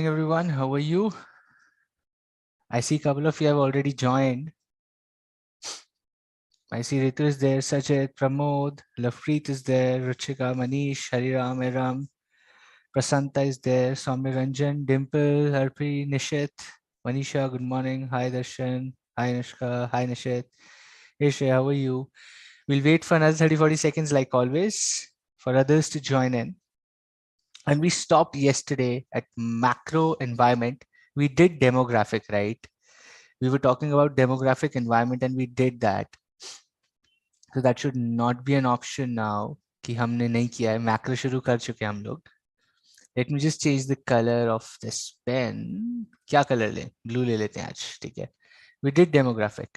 morning, everyone. How are you? I see a couple of you have already joined. I see Ritu is there, Sajid, Pramod, Lafpreet is there, Ruchika, Manish, Hariram, Eram, Prasanta is there, Soumya Ranjan, Dimple, Harpreet, Nishit, Manisha, good morning. Hi, Darshan. Hi, Anushka. Hi, Nishit. Hey, Shreya, how are you? We'll wait for another 30-40 seconds, like always, for others to join in. And we stopped yesterday at macro environment. We did demographic, right? We were talking about demographic environment and we did that. So that should not be an option now कि हमने नहीं किया है macro शुरू कर चुके हैं हम लोग. Let me just change the color of this pen. क्या color ले? Blue ले लेते हैं आज, ठीक है? We did demographic.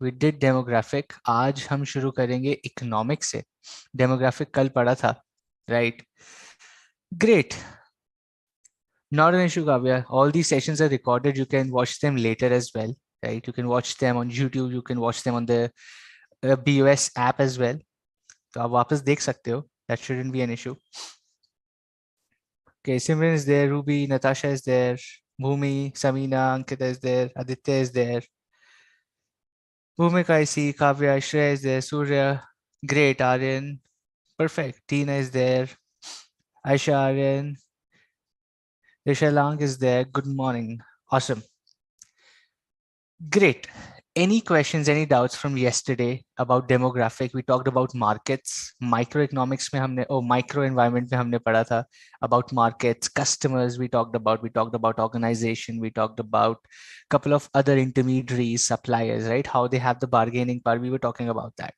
We did demographic. आज हम शुरू करेंगे economic से. Demographic कल पढ़ा था, right? Great. Not an issue, Kavya. All these sessions are recorded. You can watch them later as well, right? You can watch them on YouTube. You can watch them on the BOS app as well. तो आप वापस देख सकते हो. That shouldn't be an issue. Okay, Simran is there. Ruby, Natasha is there. Bhumi, Samina, Ankita is there. Aditya is there. Bhumika, I see. Kavya, Shreya is there. Surya, great. Aryan, perfect. Tina is there. Aisha, Aryan. Risha Lang is there. Good morning. Awesome. Great. Any questions, any doubts from yesterday about demographic? We talked about markets, microeconomics में हमने, micro environment में हमने पढ़ा था about markets, customers we talked about organization, we talked about couple of other intermediaries, suppliers, right? How they have the bargaining power. We were talking about that.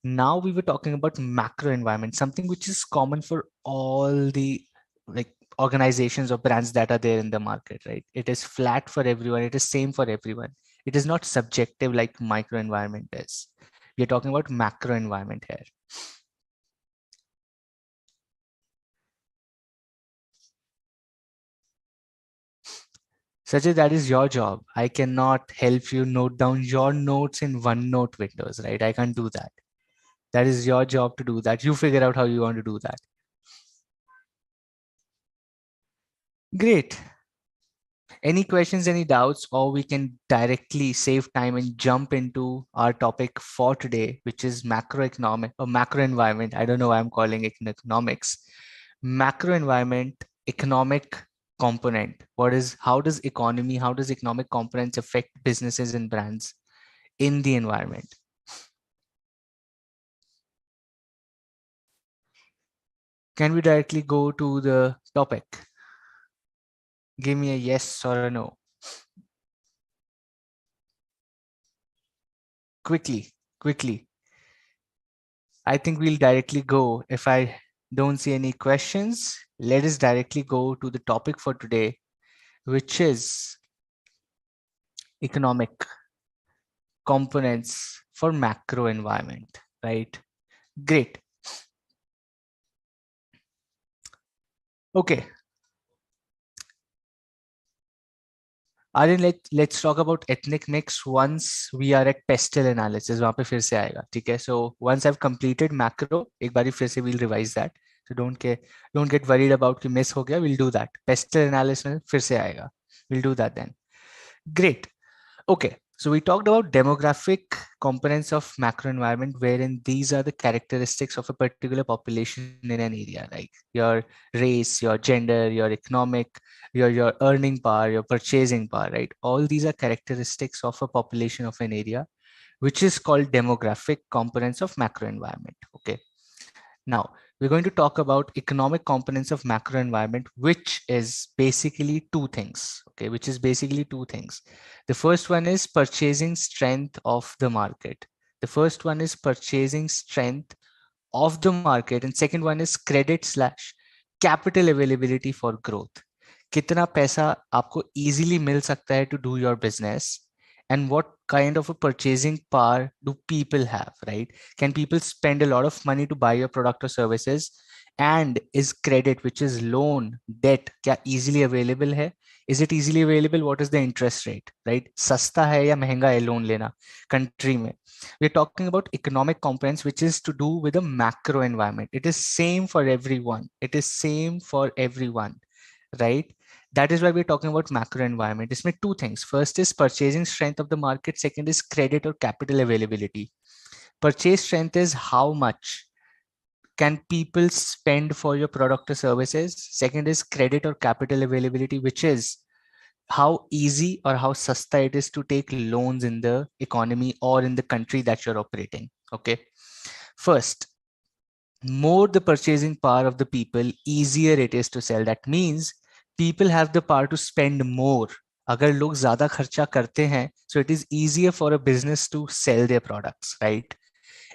Now we were talking about macro environment, something which is common for all the like organizations or brands that are there in the market, right? It is flat for everyone. It is same for everyone. It is not subjective like micro environment is. We are talking about macro environment here. Sajid, that is your job. I cannot help you note down your notes in OneNote windows, right? I can't do that. That is your job to do that. You figure out how you want to do that. Great. Any questions, any doubts, or we can directly save time and jump into our topic for today, which is macroeconomic or macro environment. I don't know why I'm calling it economics. Macro environment, economic component. How does economic components affect businesses and brands in the environment? Can we directly go to the topic? Give me a yes or a no. Quickly. I think we'll directly go. If I don't see any questions, let us directly go to the topic for today, which is economic components for macro environment, right? Great. Okay. Aryan, let's talk about ethnic mix once we are at pestle analysis. वहाँ पे फिर से आएगा, ठीक है? So once I've completed macro, एक बारी फिर से we'll revise that. So don't get worried about कि miss हो गया. We'll do that. Pestle analysis फिर से आएगा. We'll do that then. Great. Okay. So we talked about demographic components of macro environment, wherein these are the characteristics of a particular population in an area, like your race, your gender, your economic, your earning power, your purchasing power, right? All these are characteristics of a population of an area, which is called demographic components of macro environment. Okay. Now, we're going to talk about economic components of macro environment, which is basically two things. Okay, which is basically two things. The first one is purchasing strength of the market. The first one is purchasing strength of the market, and second one is credit slash capital availability for growth. कितना पैसा आपको easily मिल सकता है to do your business, and what kind of a purchasing power do people have, right? Can people spend a lot of money to buy your product or services? And is credit, which is loan, debt, क्या easily available है? Is it easily available? What is the interest rate, right? सस्ता है या महंगा है loan लेना country में? We're talking about economic components, which is to do with the macro environment. It is same for everyone. It is same for everyone, right? That is why we're talking about macro environment. इसमें two things. First is purchasing strength of the market. Second is credit or capital availability. Purchase strength is how much can people spend for your product or services. Second is credit or capital availability, which is how easy or how sasta it is to take loans in the economy or in the country that you're operating. Okay. First, more the purchasing power of the people, easier it is to sell. That means people have the power to spend more. अगर लोग ज्यादा खर्चा करते हैं, so it is easier for a business to sell their products, right?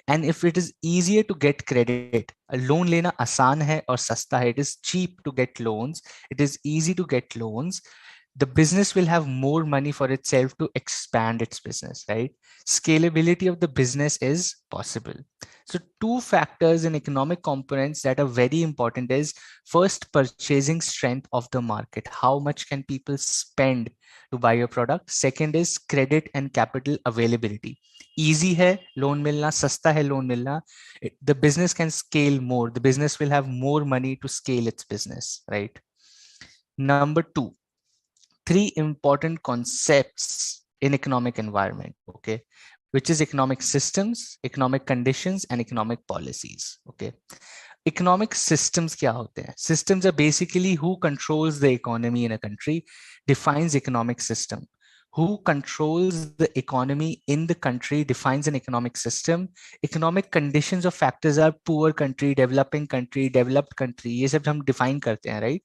And if it is easier to get credit, a loan लेना आसान है और सस्ता है, it is cheap to get loans, it is easy to get loans, the business will have more money for itself to expand its business, right? Scalability of the business is possible. So two factors in economic components that are very important is first, purchasing strength of the market. How much can people spend to buy your product? Second is credit and capital availability. Easy hai loan milna, sasta hai loan milna. The business can scale more. The business will have more money to scale its business, right? Number two, three important concepts in economic environment, okay, which is economic systems, economic conditions, and economic policies. Okay, economic systems kya hote hain? Systems are basically who controls the economy in a country, defines economic system. Who controls the economy in the country defines an economic system. Economic conditions or factors are poor country, developing country, developed country, ये सब हम define करते हैं, right?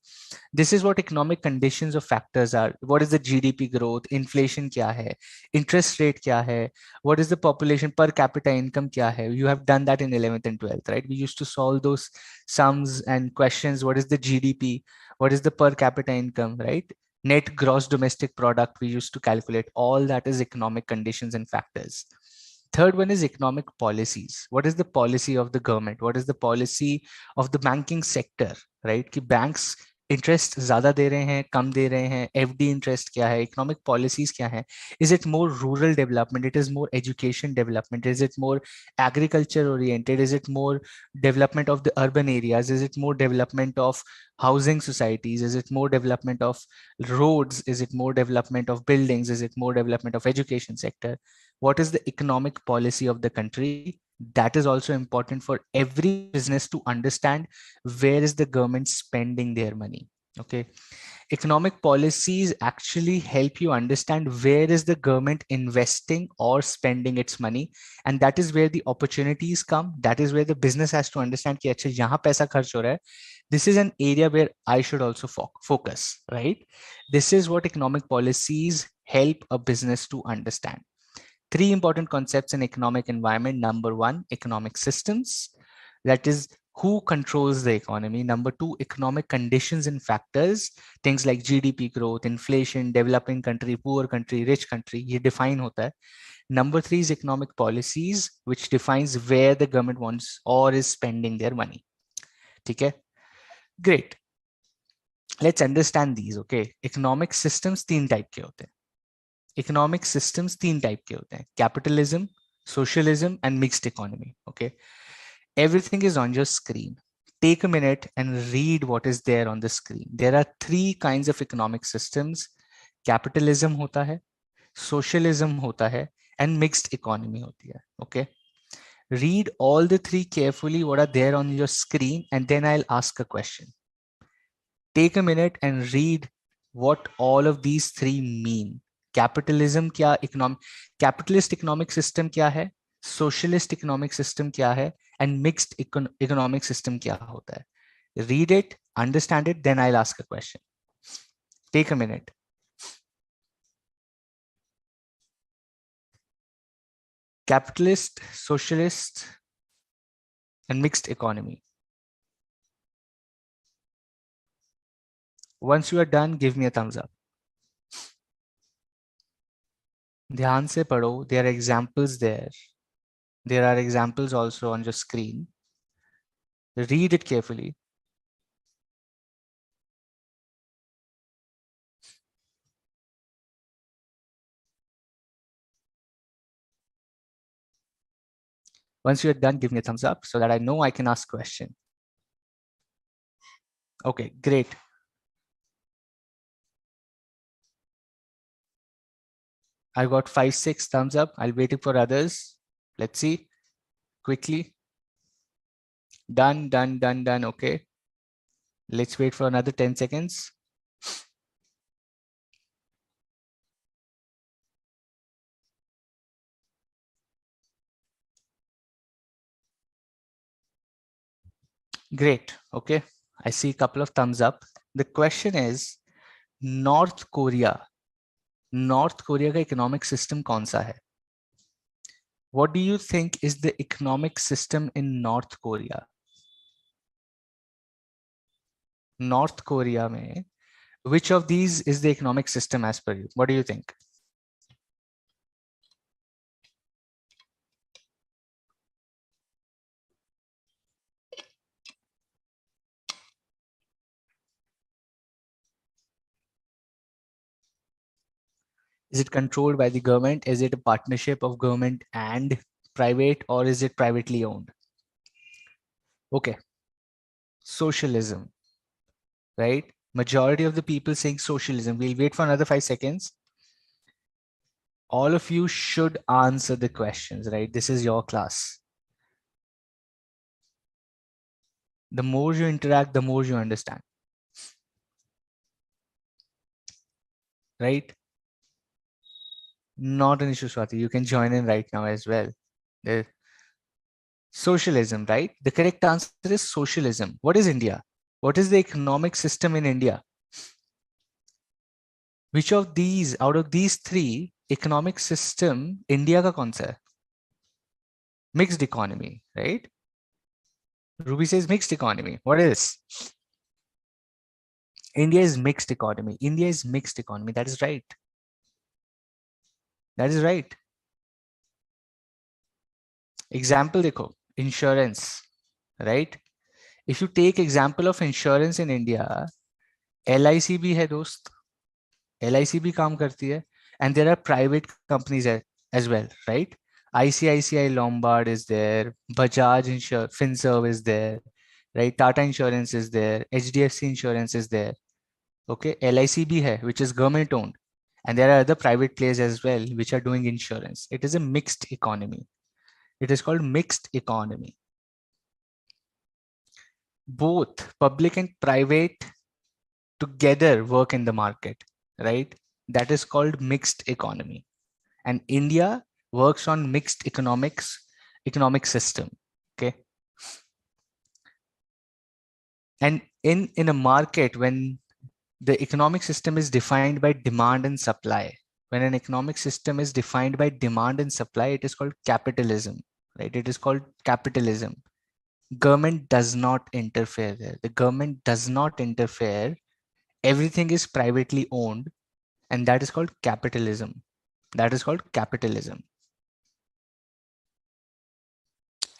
This is what economic conditions or factors are. What is the GDP growth? Inflation kya hai? Interest rate kya hai? What is the population per capita income kya hai? You have done that in 11th and 12th, right? We used to solve those sums and questions. What is the GDP? What is the per capita income, right? Net gross domestic product, we used to calculate. All that is economic conditions and factors. Third one is economic policies. What is the policy of the government? What is the policy of the banking sector, right? कि banks interest ज्यादा दे रहे हैं, कम दे रहे हैं, FD interest क्या है, economic policies क्या है? Is it more rural development, it is more education development, is it more agriculture oriented, is it more development of the urban areas, is it more development of housing societies, is it more development of roads, is it more development of buildings, is it more development of education sector? What is the economic policy of the country? That is also important for every business to understand where is the government spending their money. Okay, economic policies actually help you understand where is the government investing or spending its money, and that is where the opportunities come. That is where the business has to understand कि अच्छा यहाँ पैसा खर्च हो रहा है. This is an area where I should also focus, right? This is what economic policies help a business to understand. Three important concepts in economic environment. Number one, economic systems. That is who controls the economy. Number two, economic conditions and factors. Things like GDP growth, inflation, developing country, poor country, rich country. ये define होता है. Number three is economic policies, which defines where the government wants or is spending their money. ठीक है? Great. Let's understand these. Okay. Economic systems तीन type के होते हैं. Economic systems तीन टाइप के होते हैं, capitalism, socialism and mixed economy. Okay, everything is on your screen. Take a minute and read what is there on the screen. There are three kinds of economic systems. Capitalism होता है, socialism होता है, and mixed economy होती है. Okay, read all the three carefully what are there on your screen, and then I'll ask a question. Take a minute and read what all of these three mean. Capitalism क्या, economic capitalist economic system क्या है, socialist economic system क्या है, and mixed economic system क्या होता है. Read it, understand it, then I'll ask a question. Take a minute. Capitalist, socialist, and mixed economy. Once you are done, give me a thumbs up. ध्यान से पढ़ो. There are examples there. There are examples also on your screen. Read it carefully. Once you're done, give me a thumbs up so that I know I can ask question. Okay, great. I got 5, 6 thumbs up. I'll waiting for others. Let's see quickly. Done, done, done, done. Okay. Let's wait for another 10 seconds. Great. Okay. I see a couple of thumbs up. The question is North Korea. North Korea का economic system कौन सा है? What do you think is the economic system in North Korea? North Korea में which of these is the economic system as per you? What do you think? Is it controlled by the government? Is it a partnership of government and private, or is it privately owned? Okay, socialism, right? Majority of the people saying socialism. We'll wait for another 5 seconds. All of you should answer the questions, right? This is your class. The more you interact, the more you understand, right? Not an issue, Swati. You can join in right now as well. Socialism, right? The correct answer is socialism. What is India? What is the economic system in India? Which of these, out of these three, economic system, India का कौन सा है? Mixed economy, right? Ruby says mixed economy. What else? India is mixed economy. India is mixed economy. That is right. That is right. Example देखो, insurance, right? If you take example of insurance in India, LIC भी है दोस्त, LIC भी काम करती है, and there are private companies as well, right? ICICI Lombard is there, Bajaj Finserv is there, right? Tata Insurance is there, HDFC Insurance is there. Okay, LIC bhi hai, which is government owned, and there are other private players as well which are doing insurance. It is a mixed economy. It is called mixed economy. Both public and private together work in the market, right? That is called mixed economy. And India works on mixed economic system. Okay. And in a market, when the economic system is defined by demand and supply, when an economic system is defined by demand and supply, it is called capitalism, right? It is called capitalism. Government does not interfere there. The government does not interfere. Everything is privately owned, and that is called capitalism. That is called capitalism.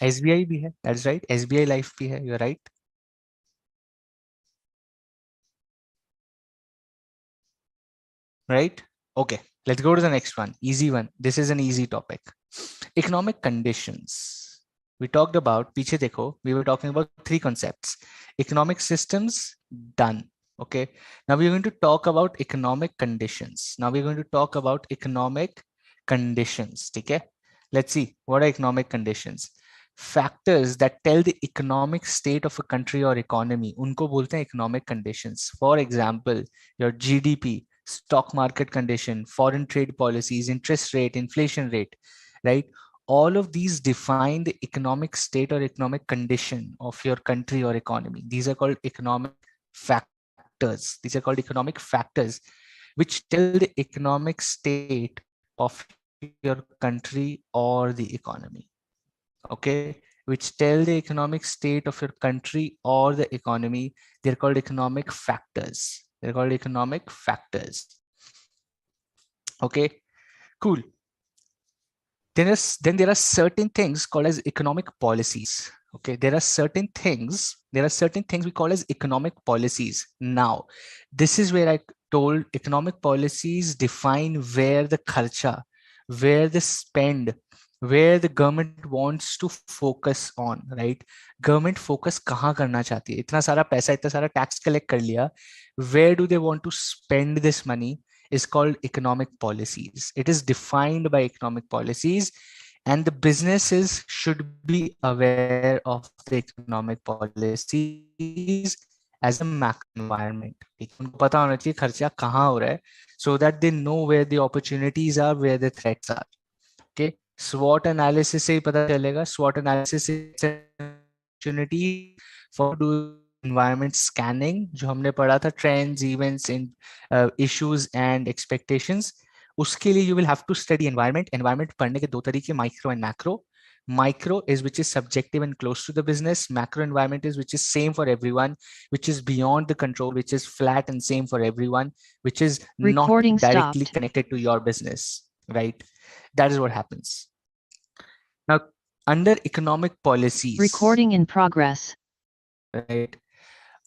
SBI भी है, that's right. SBI Life भी है, you're right. Right? Okay, let's go to the next one. Easy one. This is an easy topic. Economic conditions. We talked about, पीछे देखो, we were talking about three concepts. Economic systems, done. Okay. Now we're going to talk about economic conditions. Now we're going to talk about economic conditions. Okay. Let's see, what are economic conditions? Factors that tell the economic state of a country or economy, उनको बोलते हैं economic conditions. For example, your GDP, stock market condition, foreign trade policies, interest rate, inflation rate, right? All of these define the economic state or economic condition of your country or economy. These are called economic factors. These are called economic factors, which tell the economic state of your country or the economy. Okay, which tell the economic state of your country or the economy. They're called economic factors. They're called economic factors. Okay, cool. Then there are certain things called as economic policies. Okay, there are certain things we call as economic policies. Now, this is where I told economic policies define where the kharcha, where the spend, where the government wants to focus on, right? Government focus कहाँ करना चाहती है? इतना सारा पैसा, इतना सारा tax collect कर लिया, where do they want to spend this money is called economic policies. It is defined by economic policies, and the businesses should be aware of the economic policies as a macro environment. ठीक है, उनको पता होना चाहिए खर्चा कहाँ हो रहा है, so that they know where the opportunities are, where the threats are. Okay, SWOT analysis से ही पता चलेगा. SWOT analysis is opportunities for doing environment scanning, जो हमने पढ़ा था, trends, events, in issues and expectations. उसके लिए you will have to study environment. Environment पढ़ने के दो तरीके, micro and macro. Micro is which is subjective and close to the business. Macro environment is which is same for everyone, which is beyond the control, which is flat and same for everyone, which is not Recording directly stopped. connected to your business, right? That is what happens. Now, under economic policies, Recording in progress. right?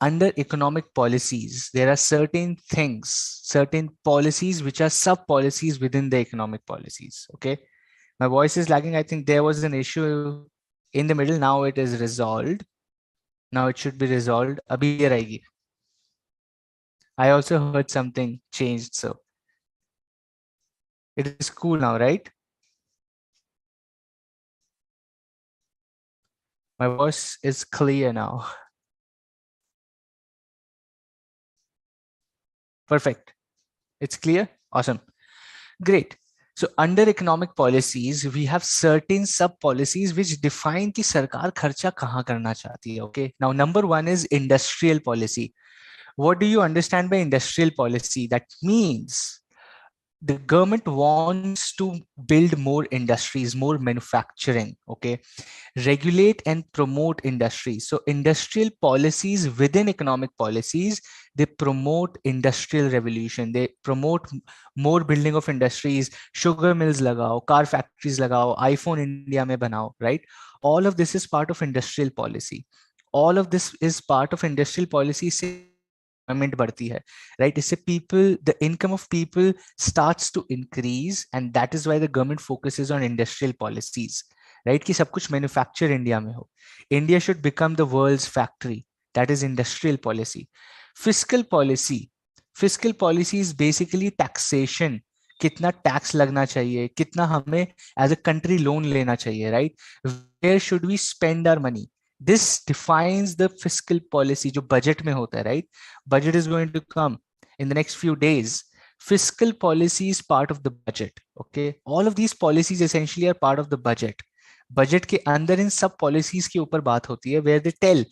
Under economic policies, there are certain things, certain policies which are sub policies within the economic policies. Okay, my voice is lagging. I think there was an issue in the middle. Now it is resolved. Now it should be resolved. Abhi clear aayegi. I also heard something changed, so it is cool now, right? My voice is clear now. Perfect. It's clear. Awesome. Great. So under economic policies, we have certain sub policies which define कि सरकार खर्चा कहाँ करना चाहती है. Okay. Now, number one is industrial policy. What do you understand by industrial policy? That means the government wants to build more industries, more manufacturing. Okay, regulate and promote industry. So industrial policies within economic policies, they promote industrial revolution. They promote more building of industries. Sugar mills lagao, car factories lagao, iPhone India mein banao, right? All of this is part of industrial policy. All of this is part of industrial policy. से employment बढ़ती है, right? इससे people, the income of people starts to increase, and that is why the government focuses on industrial policies, right? कि सब कुछ manufacture India में हो. India should become the world's factory. That is industrial policy. Fiscal policy. Fiscal policy is basically taxation. कितना tax लगना चाहिए, कितना हमें एज अ कंट्री लोन लेना चाहिए, right? Where should we spend our money. This defines the fiscal policy जो budget में होता है, right? Budget is going to come in the next few days. Fiscal policy is part of the budget. Okay, all of these policies essentially are part of the budget. Budget के अंदर इन सब policies के ऊपर बात होती है, where they tell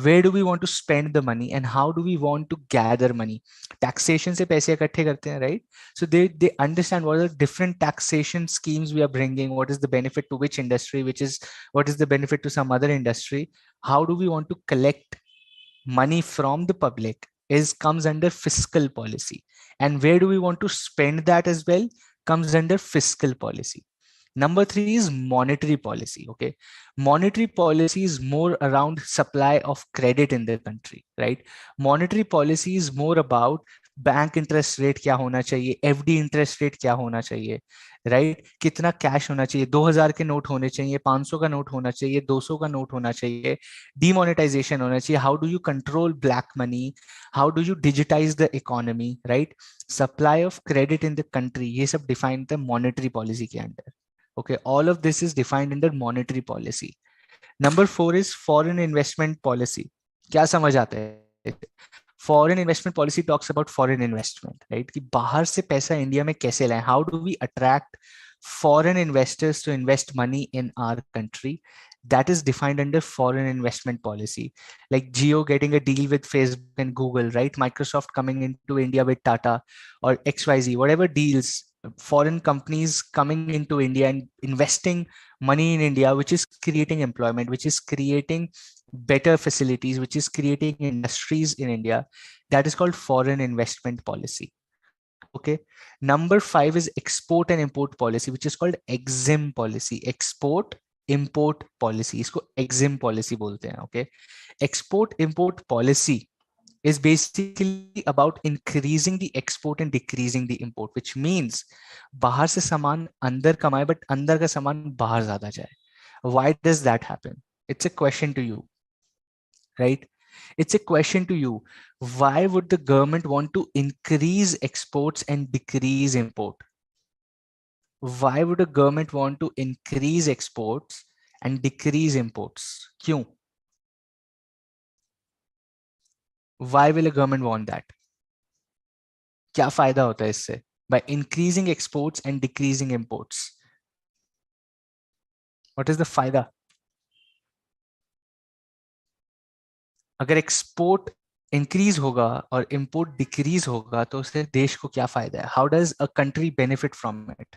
where do we want to spend the money and how do we want to gather money. Taxation से पैसे इकट्ठे करते हैं, right? So they understand what are the different taxation schemes we are bringing, what is the benefit to which industry, which is what is the benefit to some other industry, how do we want to collect money from the public is comes under fiscal policy, and where do we want to spend that as well comes under fiscal policy. Number three is monetary policy. Okay, monetary policy is more around supply of credit in the country, right? Monetary policy is more about bank interest rate क्या होना चाहिए, FD interest rate क्या होना चाहिए, right? कितना cash होना चाहिए, 2000 के नोट होने चाहिए, 500 का नोट होना चाहिए, 200 का नोट होना चाहिए, डिमोनेटाइजेशन होना चाहिए, how do you control black money, how do you digitise the economy, right? Supply of credit in the country, ये सब डिफाइंड द मॉनेटरी पॉलिसी के under. Okay, all of this is defined under monetary policy. Number 4 is foreign investment policy. क्या समझ आता है? Foreign investment policy talks about foreign investment, right? कि बाहर से पैसा इंडिया में कैसे लाएं? How do we attract foreign investors to invest money in our country? That is defined under foreign investment policy. Like Jio getting a deal with Facebook and Google, right? Microsoft coming into India with Tata or XYZ, whatever deals, foreign companies coming into India and investing money in India, which is creating employment, which is creating better facilities, which is creating industries in India. That is called foreign investment policy. Okay. Number 5 is export and import policy, which is called EXIM policy. Export import policy. इसको EXIM policy बोलते हैं. Okay. Export import policy is basically about increasing the export and decreasing the import, which means बाहर से सामान अंदर कमाए but अंदर का सामान बाहर ज्यादा जाए. Why does that happen? It's a question to you, right? It's a question to you. Why would the government want to increase exports and decrease import? Why would a government want to increase exports and decrease imports? क्यों? Why will a government want that? क्या फायदा होता है इससे? By increasing exports and decreasing imports. What is the फायदा? अगर export increase होगा और इंपोर्ट डिक्रीज होगा तो उससे देश को क्या फायदा है? How does a country benefit from it?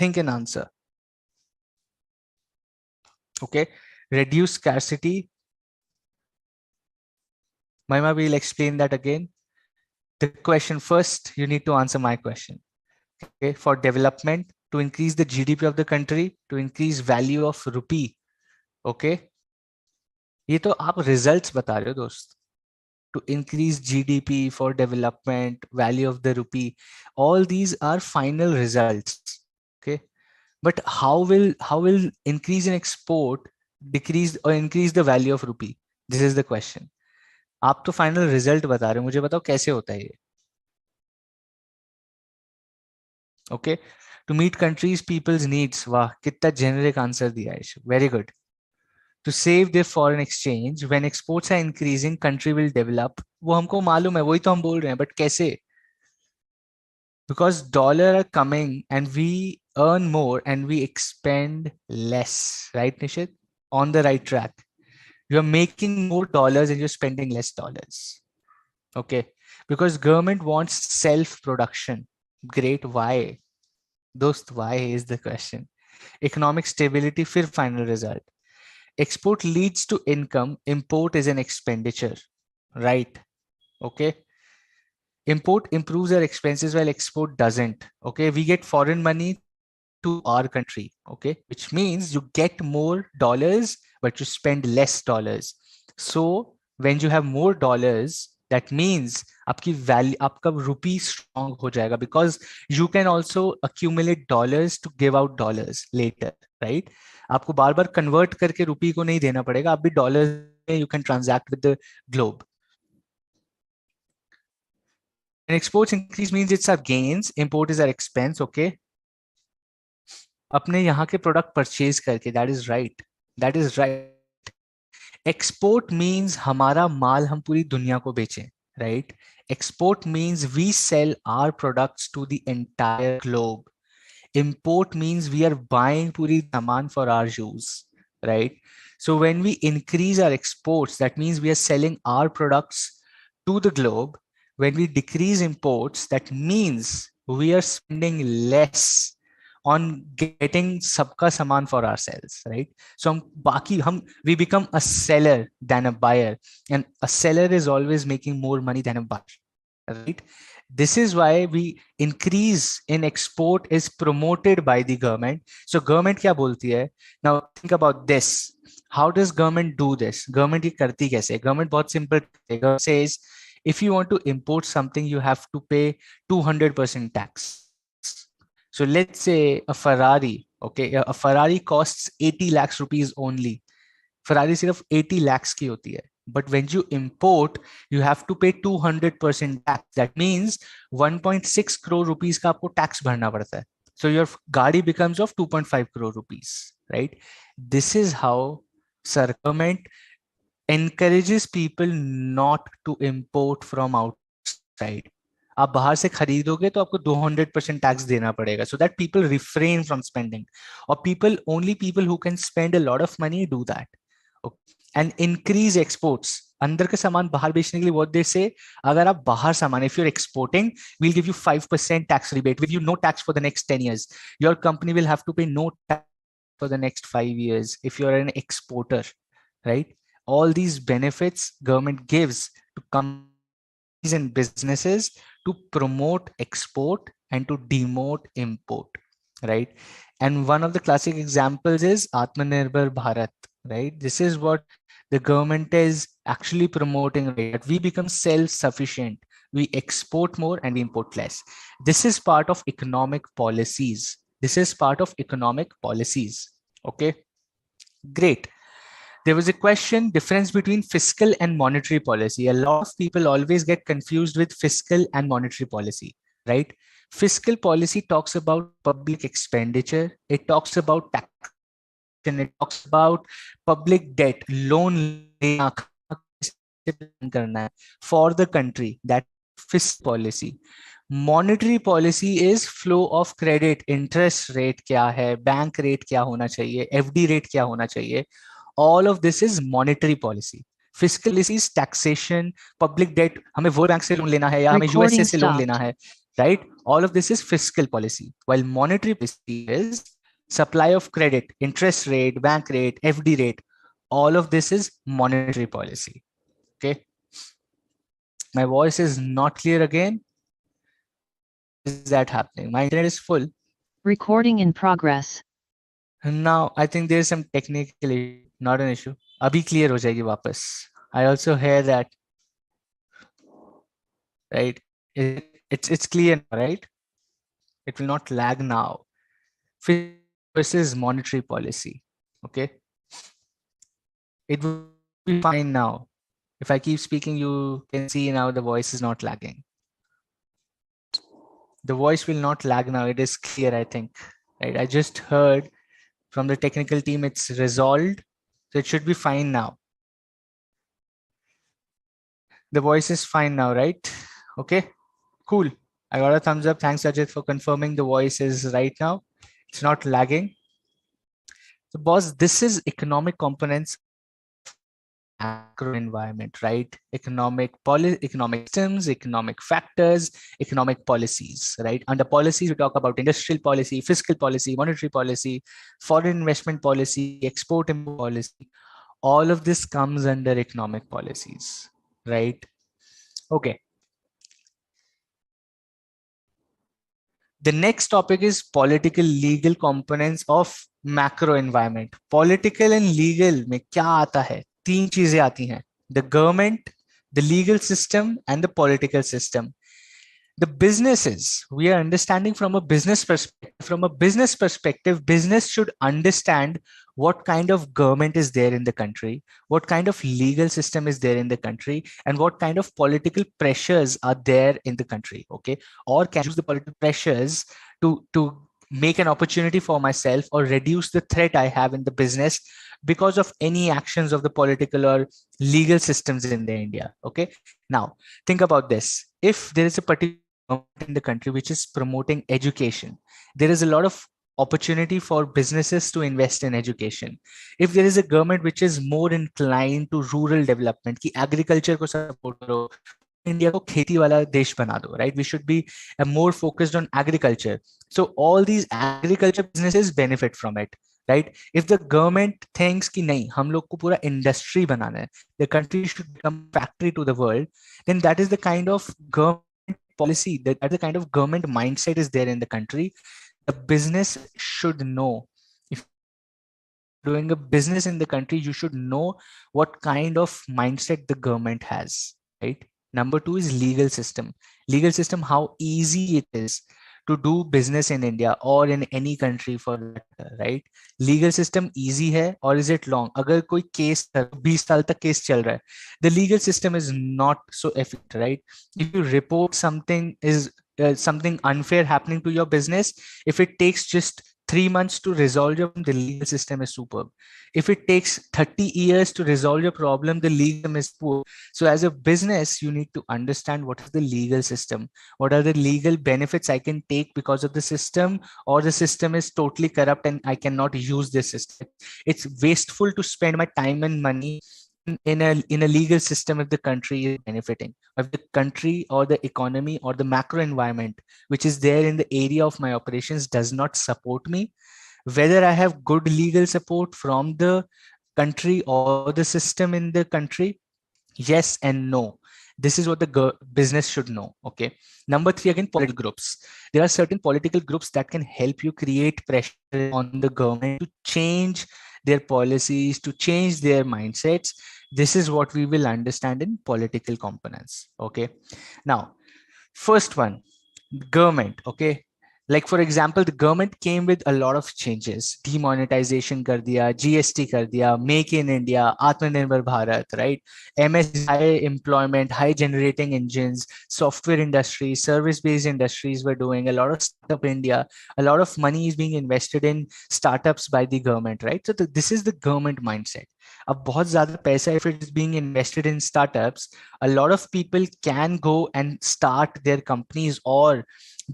Think an answer. Okay, reduce scarcity. Maima will explain that again. The question first, you need to answer my question. Okay, for development, to increase the GDP of the country, to increase value of rupee. Okay, ये तो आप results बता रहे हो दोस्त. To increase GDP, for development, value of the rupee, all these are final results. Okay, but how will increase in export decrease or increase the value of rupee? This is the question. आप तो final result बता रहे हो, मुझे बताओ कैसे होता है ये. Okay, to meet countries peoples needs. वाह कितना जेनरिक आंसर दिया है. Very good. To save their foreign exchange, when exports are increasing country will develop. वो हमको मालूम है, वही तो हम बोल रहे हैं, बट कैसे? Because dollar are coming and we earn more and we expend less. Right Nishit? On the right track. You are making more dollars and you're spending less dollars. Okay, because government wants self production. Great. Why? Dost, why is the question. Economic stability, fir final result. Export leads to income, import is an expenditure. Right? Okay, import improves our expenses while export doesn't. Okay, we get foreign money to our country. Okay, which means you get more dollars but you spend less dollars. So when you have more dollars, that means आपकी value, आपका rupee strong हो जाएगा, because you can also accumulate dollars to give out dollars later, right? आपको बार बार convert करके rupee को नहीं देना पड़ेगा, आप भी dollars में you can transact with the globe. And exports increase means it's our gains, import is our expense. Okay, अपने यहाँ के प्रोडक्ट परचेज करके. That is right, that is right. Export means हमारा माल हम पूरी दुनिया को बेचें. Right? Export means we sell our products to the entire globe. Import means we are buying puri saman for our use, right? So when we increase our exports, that means we are selling our products to the globe. When we decrease imports, that means we are spending less on getting sabka saman for ourselves, right? So we become a seller than a buyer, and a seller is always making more money than a buyer, right? This is why we increase in export is promoted by the government. So government क्या बोलती है? Now think about this. How does government do this? Government ये करती कैसे? Government बहुत simple. Government says if you want to import something, you have to pay 200% tax. So let's say a Ferrari, okay, a Ferrari costs 80 lakhs rupees only. Ferrari सिर्फ 80 lakhs की होती है. But when you import, you have to pay 200% tax. That means 1.6 crore rupees का आपको tax भरना पड़ता है. So your गाड़ी becomes of 2.5 crore rupees, right? This is how government encourages people not to import from outside. आप बाहर से खरीदोगे तो आपको 200% टैक्स देना पड़ेगा, so that people refrain from spending, or only people who can spend a lot of money do that. Okay. And increase exports. अंदर के सामान बाहर बेचने के लिए what they say, अगर आप बाहर सामान, if you're exporting, we'll give you 5% tax rebate, with you no tax for the next 10 years. Your company will have to pay no tax for the next 5 years if you're an exporter, right? All these benefits government gives to companies and businesses to promote export and to demote import, right? And one of the classic examples is Atmanirbhar Bharat, right? This is what the government is actually promoting, right? That we become self-sufficient, we export more and we import less. This is part of economic policies. This is part of economic policies. Okay, great. There was a question, difference between fiscal and monetary policy. A lot of people always get confused with fiscal and monetary policy, right? Fiscal policy talks about public expenditure. It talks about taxation. It talks about public debt, loan लेना, कहाँ कैसे plan करना है for the country. That is fiscal policy. Monetary policy is flow of credit, interest rate क्या है, bank rate क्या होना चाहिए, FD rate क्या होना चाहिए. All of this is monetary policy. Fiscal policy is taxation, public debt, हमें World Bank से लोन लेना है या हमें USA से लोन लेना है, right? All of this is fiscal policy. While monetary policy is supply of credit, interest rate, bank rate, FD rate. All of this is monetary policy. Okay. My voice is not clear again. Is that happening? My internet is full. Recording in progress. Now I think there is some technical issue, not an issue. अभी clear हो जाएगी वापस. I also hear that. Right? It's clear now, right? It will not lag now. Fiscal versus monetary policy. Okay. It will be fine now. If I keep speaking, you can see now the voice is not lagging. The voice will not lag now. It is clear, I think. Right? I just heard from the technical team it's resolved. So it should be fine now. The voice is fine now, right? Okay, cool. I got a thumbs up. Thanks, Ajit, for confirming the voice is right now. It's not lagging. So boss, this is economic components macro environment, right? Economic systems, economic factors, economic policies, right? Under policies, we talk about industrial policy, fiscal policy, monetary policy, foreign investment policy, export import policy. All of this comes under economic policies, right? Okay. The next topic is political legal components of macro environment. Political and legal में क्या आता है? तीन चीजें आती हैं. The government, the legal system, and the political system. The businesses, we are understanding from a business perspective. From a business perspective, business should understand what kind of government is there in the country, what kind of legal system is there in the country, and what kind of political pressures are there in the country. Okay, or can I use the political pressures to make an opportunity for myself or reduce the threat I have in the business because of any actions of the political or legal systems in the India. Okay, now think about this. If there is a particular government in the country which is promoting education, there is a lot of opportunity for businesses to invest in education. If there is a government which is more inclined to rural development, ki agriculture ko support karo, India को खेती वाला देश बना दो, right? We should be more focused on agriculture. So all these agriculture businesses benefit from it, right? If the government thinks कि नहीं, हम लोग को पूरा industry बनाना है, the country should become factory to the world, then that is the kind of government policy, that the kind of government mindset is there in the country. The business should know. If you're doing a business in the country, you should know what kind of mindset the government has, right? Number two is legal system. Legal system, how easy it is to do business in India or in any country for that, right? Legal system easy है or is it long? अगर कोई case 20 साल तक case चल रहा है, the legal system is not so efficient, right? If you report something is something unfair happening to your business, if it takes just 3 months to resolve your problem, the legal system is superb. If it takes 30 years to resolve your problem, the legal system is poor. So as a business, you need to understand what is the legal system. What are the legal benefits I can take because of the system, or the system is totally corrupt and I cannot use this system. It's wasteful to spend my time and money in a legal system if the country is benefiting, if the country or the economy or the macro environment which is there in the area of my operations does not support me, whether I have good legal support from the country or the system in the country. Yes and no. This is what the business should know. Okay. Number three, again, political groups. There are certain political groups that can help you create pressure on the government to change their policies, to change their mindsets. This is what we will understand in political components. Okay. Now, first one, government. Okay. Like for example, the government came with a lot of changes. Demonetization kar diya, GST kar diya, make in India, Atmanirbhar Bharat, right? MSCs, high employment, high generating engines, software industry, service based industries were doing a lot of startup India. A lot of money is being invested in startups by the government, right? So this is the government mindset. अब बहुत ज्यादा पैसा if it is being invested in startups, a lot of people can go and start their companies or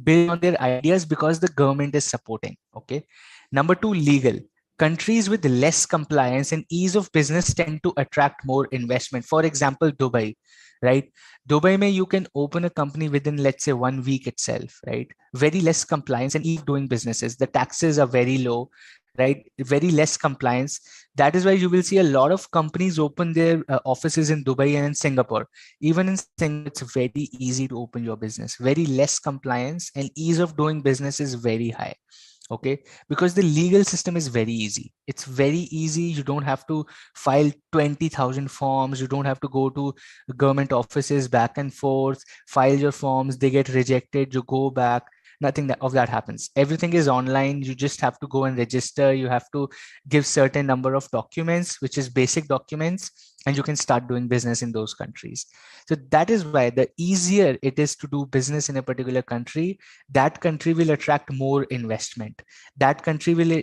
build on their ideas because the government is supporting. Okay. Number two, legal. Countries with less compliance and ease of business tend to attract more investment. For example, Dubai, right? Dubai, may you can open a company within, let's say, 1 week itself, right? Very less compliance and ease of doing businesses. The taxes are very low, right? Very less compliance. That is why you will see a lot of companies open their offices in Dubai and in Singapore. Even in Singapore, it's very easy to open your business. Very less compliance and ease of doing business is very high. Okay, because the legal system is very easy. It's very easy. You don't have to file 20,000 forms. You don't have to go to government offices back and forth, file your forms, they get rejected, you go back. Nothing of that happens. Everything is online. You just have to go and register. You have to give certain number of documents, which is basic documents, and you can start doing business in those countries. So that is why the easier it is to do business in a particular country, that country will attract more investment. That country will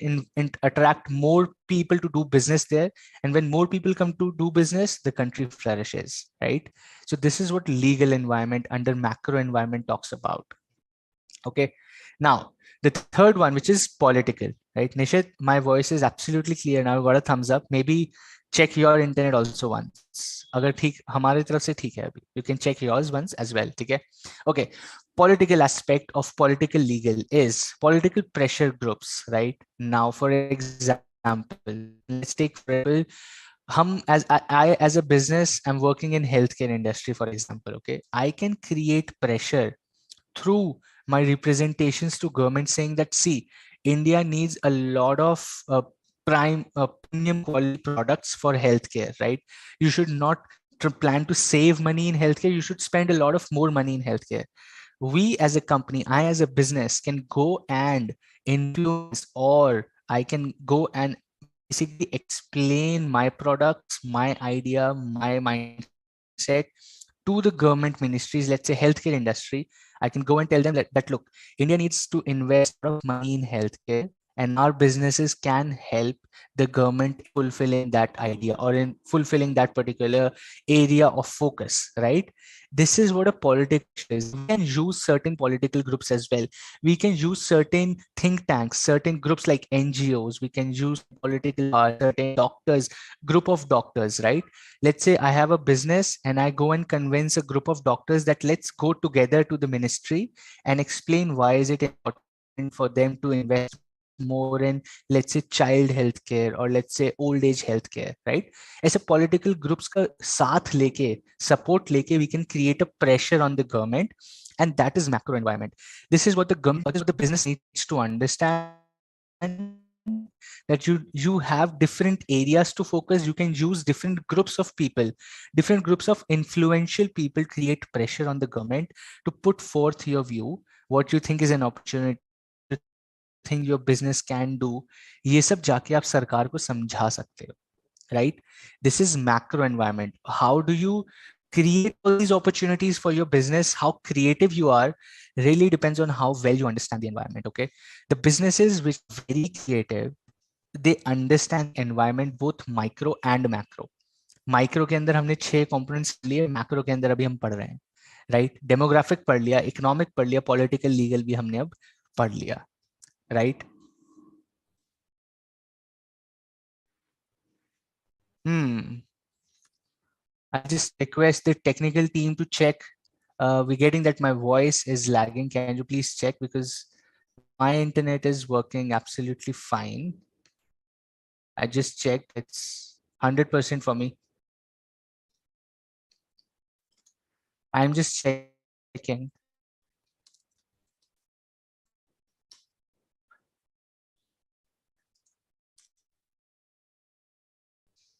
attract more people to do business there. And when more people come to do business, the country flourishes, right? So this is what legal environment under macro environment talks about. Okay. Now, the third one, which is political, right? Nishit, my voice is absolutely clear now. I got a thumbs up. Maybe check your internet also once. अगर ठीक हमारे तरफ से ठीक है अभी. You can check yours once as well. ठीक है? Okay. Political aspect of political legal is political pressure groups, right? Now, for example, let's take for example, I as a business, I'm working in healthcare industry, for example. Okay, I can create pressure through my representations to government saying that, see, India needs a lot of premium quality products for healthcare, right? You should not plan to save money in healthcare. You should spend a lot of more money in healthcare. We as a company, I as a business can go and influence, or I can go and basically explain my products, my idea, my mindset to the government ministries, let's say healthcare industry. I can go and tell them that look, India needs to invest a lot of money in healthcare, and our businesses can help the government in fulfilling that idea or in fulfilling that particular area of focus, right? This is what a political is. We can use certain political groups as well. We can use certain think tanks, certain groups like NGOs. We can use political certain doctors, group of doctors, right? Let's say I have a business and I go and convince a group of doctors that let's go together to the ministry and explain why is it important for them to invest more in, let's say, child healthcare or let's say old age healthcare, right? ऐसे political groups का साथ लेके, support लेके, we can create a pressure on the government, and that is macro environment. This is what the government, this is what the business needs to understand, that you have different areas to focus. You can use different groups of people, different groups of influential people, create pressure on the government to put forth your view, what you think is an opportunity, what you think your business can do. ये सब जाके आप सरकार को समझा सकते हो, right? This is macro environment. How do you create all these opportunities for your business? How creative you are really depends on how well you understand the environment. Okay, the businesses which are very creative, they understand the environment both micro and macro. Micro के अंदर हमने 6 components लिए, macro के अंदर अभी हम पढ़ रहे हैं, राइट? डेमोग्राफिक पढ़ लिया, इकोनॉमिक पढ़ लिया, पॉलिटिकल लीगल भी हमने अब पढ़ लिया, right? Hmm. I just request the technical team to check. We're getting that my voice is lagging. Can you please check? Because my internet is working absolutely fine. I just checked. It's 100% for me. I'm just checking.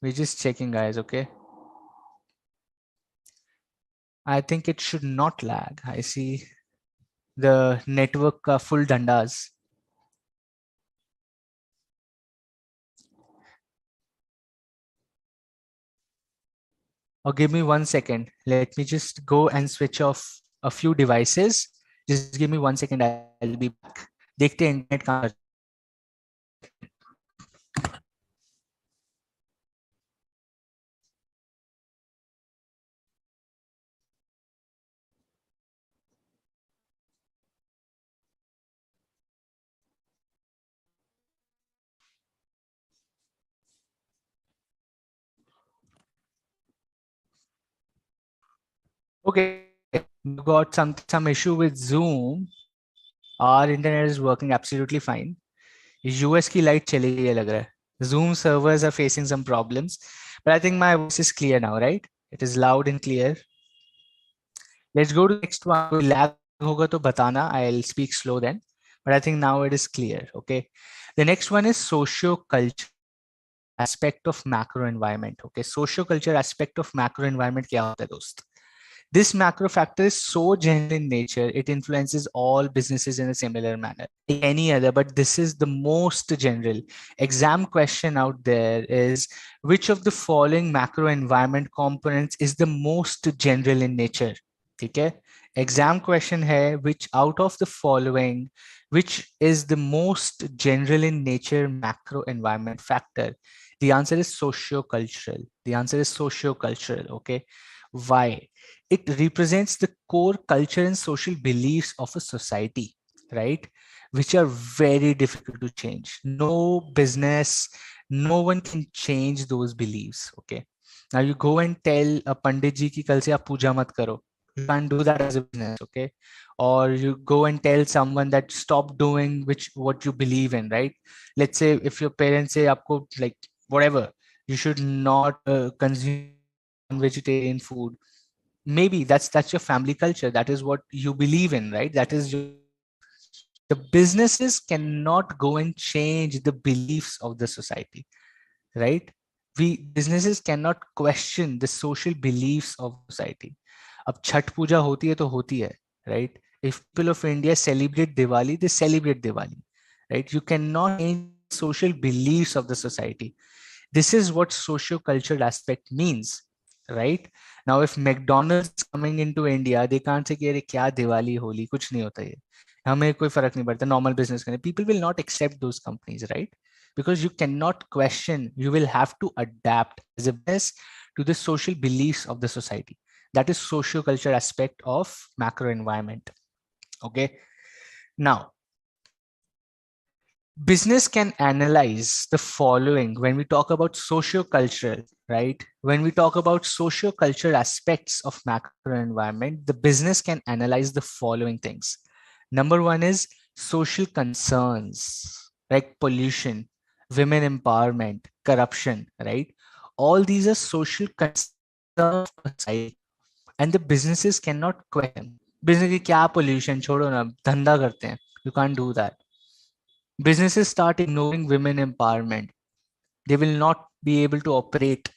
We're just checking, guys. Okay. I think it should not lag. I see. the network का full dandas. Or give me 1 second. Let me just go and switch off a few devices. Just give me 1 second. I'll be back. देखते हैं internet कहाँ करता है. Okay, we got some issue with Zoom. Our internet is working absolutely fine. US की light चली गई है लग रहा है. Zoom servers are facing some problems, but I think my voice is clear now, right? It is loud and clear. Let's go to the next one. कोई lag होगा तो बताना. I'll speak slow then, but I think now it is clear. Okay. The next one is socio-culture aspect of macro environment. Okay, socio-culture aspect of macro environment क्या होता है दोस्त? This macro factor is so general in nature, it influences all businesses in a similar manner. Any other, but this is the most general. Exam question out there is which of the following macro environment components is the most general in nature? ठीक है? Exam question है which out of the following, which is the most general in nature macro environment factor? The answer is socio-cultural. The answer is socio-cultural. Okay. Why? It represents the core culture and social beliefs of a society, right? Which are very difficult to change. No business, no one can change those beliefs. Okay. Now you go and tell a Pandit ji ki kal se aap puja mat karo. You can't do that as a business. Okay. Or you go and tell someone that stop doing which what you believe in, right? Let's say if your parents say aapko like whatever, you should not consume vegetarian food. Maybe that's your family culture, that is what you believe in, right? That is your the businesses cannot go and change the beliefs of the society, right? We businesses cannot question the social beliefs of society. अब छठ पूजा होती है तो होती है, right? If people of India celebrate Diwali, they celebrate Diwali, right? You cannot change social beliefs of the society. This is what socio-cultural aspect means, right? Now if McDonald's is coming into India, they can't say कि अरे क्या दिवाली होली कुछ नहीं होता ये, हमें कोई फर्क नहीं पड़ता, normal business करें. People will not accept those companies, right? Because you cannot question, you will have to adapt as a business to the social beliefs of the society. That is socio-cultural aspect of macro environment. Okay. Now business can analyze the following when we talk about socio-cultural, right? When we talk about socio-cultural aspects of macro environment, the business can analyze the following things. Number one is social concerns like pollution, women empowerment, corruption, right? All these are social concerns of society, and the businesses cannot question. Business की क्या pollution छोड़ो ना, धंधा करते हैं. You can't do that. Businesses start ignoring women empowerment, they will not be able to operate,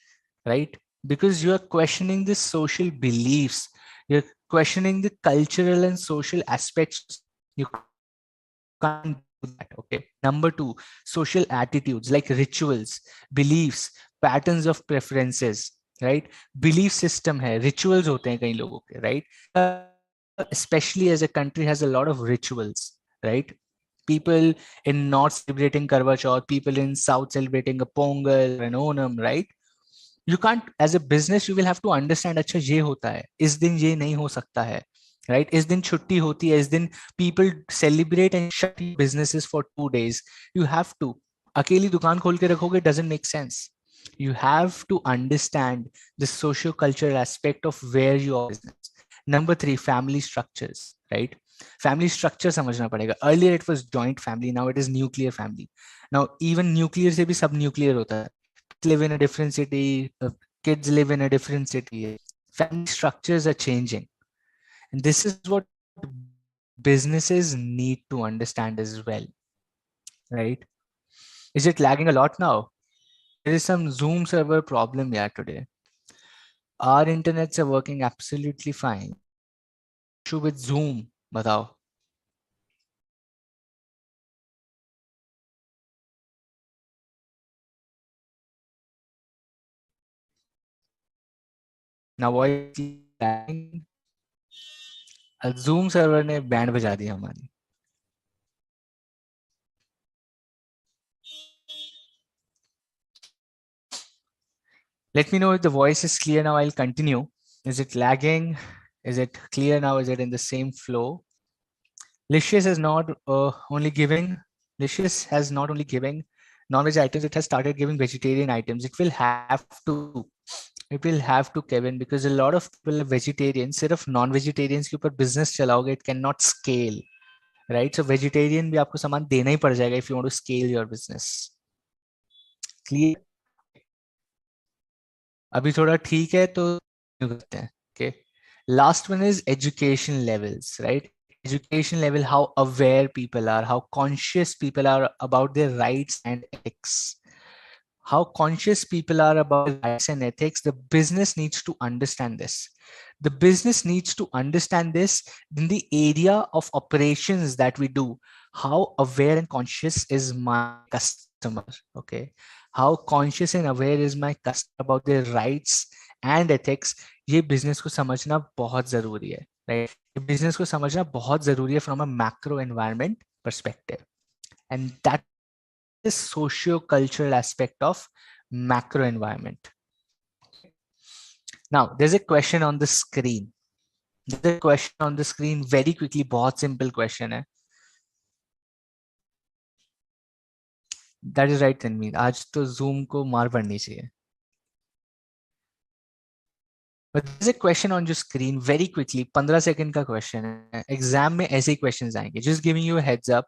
right? Because you are questioning the social beliefs, you're questioning the cultural and social aspects. You can't do that. Okay. Number two, social attitudes like rituals, beliefs, patterns of preferences, right? Belief system hai, rituals hote hain kahin logo ke, right? Especially as a country has a lot of rituals, right? People in north celebrating Karwa Chauth, people in south celebrating a Pongal and Onam, right? You can't, as a business you will have to understand अच्छा ये होता है, इस दिन ये नहीं हो सकता है, right? इस दिन छुट्टी होती है, इस दिन people celebrate and shut businesses for 2 days. You have to. अकेली दुकान खोल के रखोगे doesn't make sense. You have to understand the socio-cultural aspect of where you are business. Number three, family structures, right? Family structure समझना पड़ेगा. Earlier it was joint family, now it is nuclear family. Now even nuclear से भी सब nuclear होता है. Live in a different city, kids live in a different city. Family structures are changing. And this is what businesses need to understand as well, right? Is it lagging a lot now? There is some Zoom server problem here today. Our internets are working absolutely fine. Issue with Zoom, batao. Now voice lagging. Zoom server ने band बजा दी हमारी. Let me know if the voice is clear now. I'll continue. Is it lagging? Is it clear now? Is it in the same flow? Licious is not only giving. Licious has not only giving non-veg items. It has started giving vegetarian items. It will have to. It will have to, Kevin, because a lot of people are vegetarians. सिर्फ non-vegetarians के ऊपर business चलाओगे, it cannot scale, right? So vegetarian भी आपको सामान देना ही पड़ जाएगा if you want to scale your business. Clear? अभी थोड़ा ठीक है तो करते हैं. Okay. Last one is education levels, right? Education level, how aware people are, how conscious people are about their rights and ethics. How conscious people are about rights and ethics. The business needs to understand this. The business needs to understand this in the area of operations that we do. How aware and conscious is my customer? Okay. How conscious and aware is my customer about their rights and ethics? ये business को समझना बहुत जरूरी है, right? ये business को समझना बहुत जरूरी है from a macro environment perspective, and that is socio-cultural aspect of macro environment. Now, there's a question on the screen. There's a question on the screen very quickly. बहुत simple question है. That is right, Tanveer. आज तो Zoom को मार पड़नी चाहिए. But there's a question on your screen very quickly. 15 second का question है. Exam में ऐसे ही questions आएंगे. Just giving you a heads up.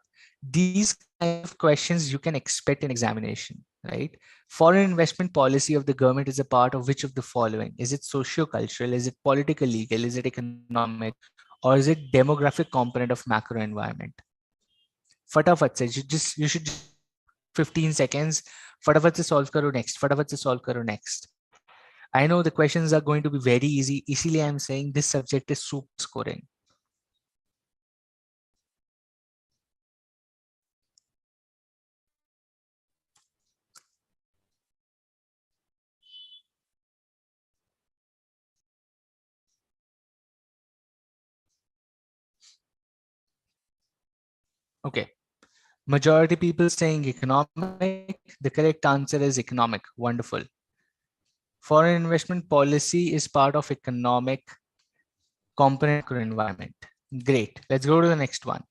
These kind of questions you can expect in examination, right? Foreign investment policy of the government is a part of which of the following? Is it socio-cultural? Is it political legal? Is it economic? Or is it demographic component of macro environment? फटाफट से you should just 15 seconds. फटाफट से solve करो next. फटाफट से solve करो next. I know the questions are going to be very easy. इसीलिए I'm saying this subject is super scoring. Okay. Majority people saying economic. The correct answer is economic. Wonderful. Foreign investment policy is part of economic component environment. Great. Let's go to the next one.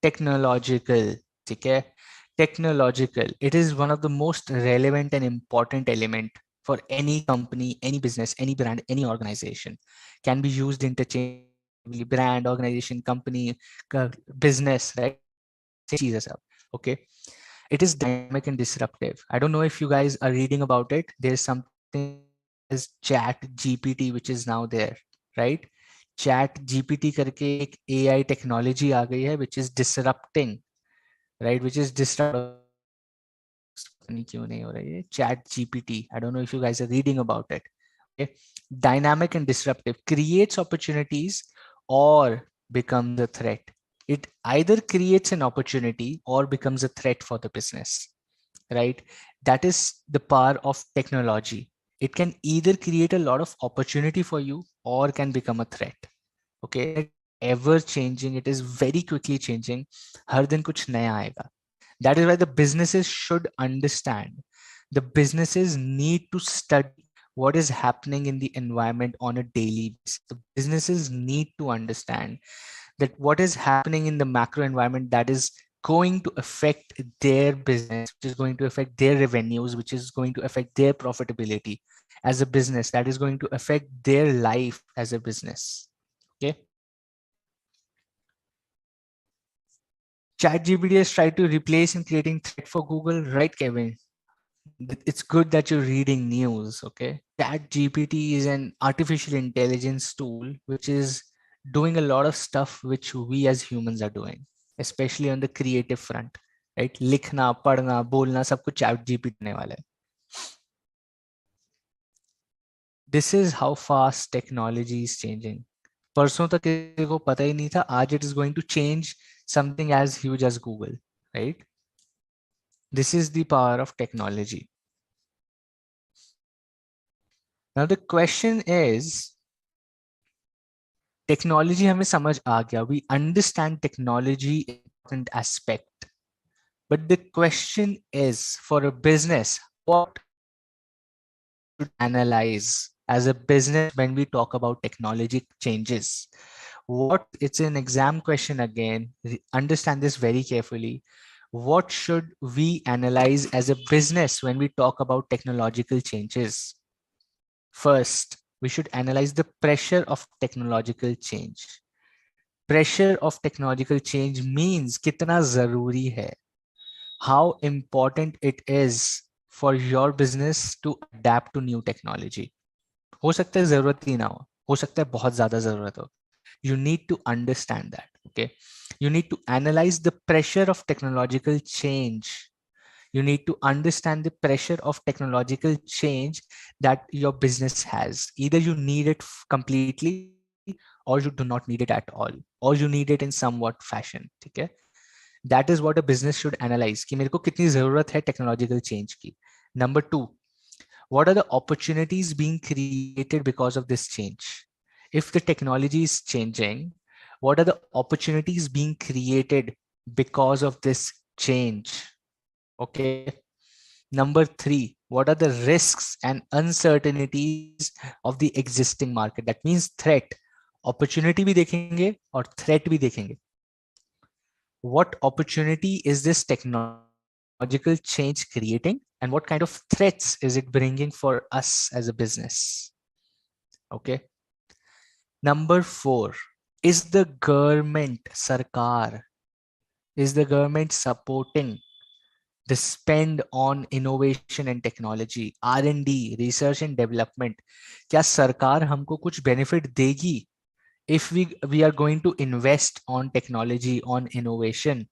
Technological. Okay. Technological. It is one of the most relevant and important element for any company, any business, any brand, any organization. Can be used interchangeably. Brand, organization, company, business, right? Okay. It is dynamic and disruptive. I don't know if you guys are reading about it. There's something as chat GPT, which is now there, right? Chat GPT करके एक AI technology आ गई है, which is disrupting, right? Which is disrupting. क्यों नहीं हो रही है? Chat GPT. I don't know if you guys are reading about it. Okay. Dynamic and disruptive creates opportunities or becomes a threat. It either creates an opportunity or becomes a threat for the business, right? That is the power of technology. It can either create a lot of opportunity for you or can become a threat. Okay, ever changing. It is very quickly changing. हर दिन कुछ नया आएगा. That is why the businesses should understand. The businesses need to study what is happening in the environment on a daily basis. The businesses need to understand that what is happening in the macro environment that is going to affect their business, which is going to affect their revenues, which is going to affect their profitability as a business, that is going to affect their life as a business. Okay. ChatGPT has tried to replace and creating threat for Google, right, Kevin? It's good that you're reading news. Okay. ChatGPT is an artificial intelligence tool which is doing a lot of stuff which we as humans are doing, especially on the creative front, right? लिखना, पढ़ना, बोलना सब कुछ ChatGPT ने वाला है. This is how fast technology is changing. परसों तक किसी को पता ही नहीं था, आज it is going to change something as huge as Google, right? This is the power of technology. Now the question is, technology हमें समझ आ गया, we understand technology important aspect, but the question is, for a business, what should analyze as a business when we talk about technology changes? What, it's an exam question again, understand this very carefully. What should we analyze as a business when we talk about technological changes? First, we should analyze the pressure of technological change. Pressure of technological change means कितना जरूरी है, how important it is for your business to adapt to new technology. हो सकता है जरूरत ही ना हो सकता है बहुत ज्यादा जरूरत हो. You need to understand that. Okay, you need to analyze the pressure of technological change. You need to understand the pressure of technological change that your business has. Either you need it completely or you do not need it at all, or you need it in somewhat fashion. ठीक है, that is what a business should analyze कि मेरे को कितनी जरूरत है technological change की. Number two, what are the opportunities being created because of this change? If the technology is changing, what are the opportunities being created because of this change? Okay. Number three, what are the risks and uncertainties of the existing market? That means threat. Opportunity भी देखेंगे और threat भी देखेंगे. What opportunity is this technological change creating, and what kind of threats is it bringing for us as a business? Okay. Number four, is the government, sarkar, is the government supporting the spend on innovation and technology, R&D, research and development? क्या सरकार हमको कुछ benefit देगी if we are going to invest on technology, on innovation?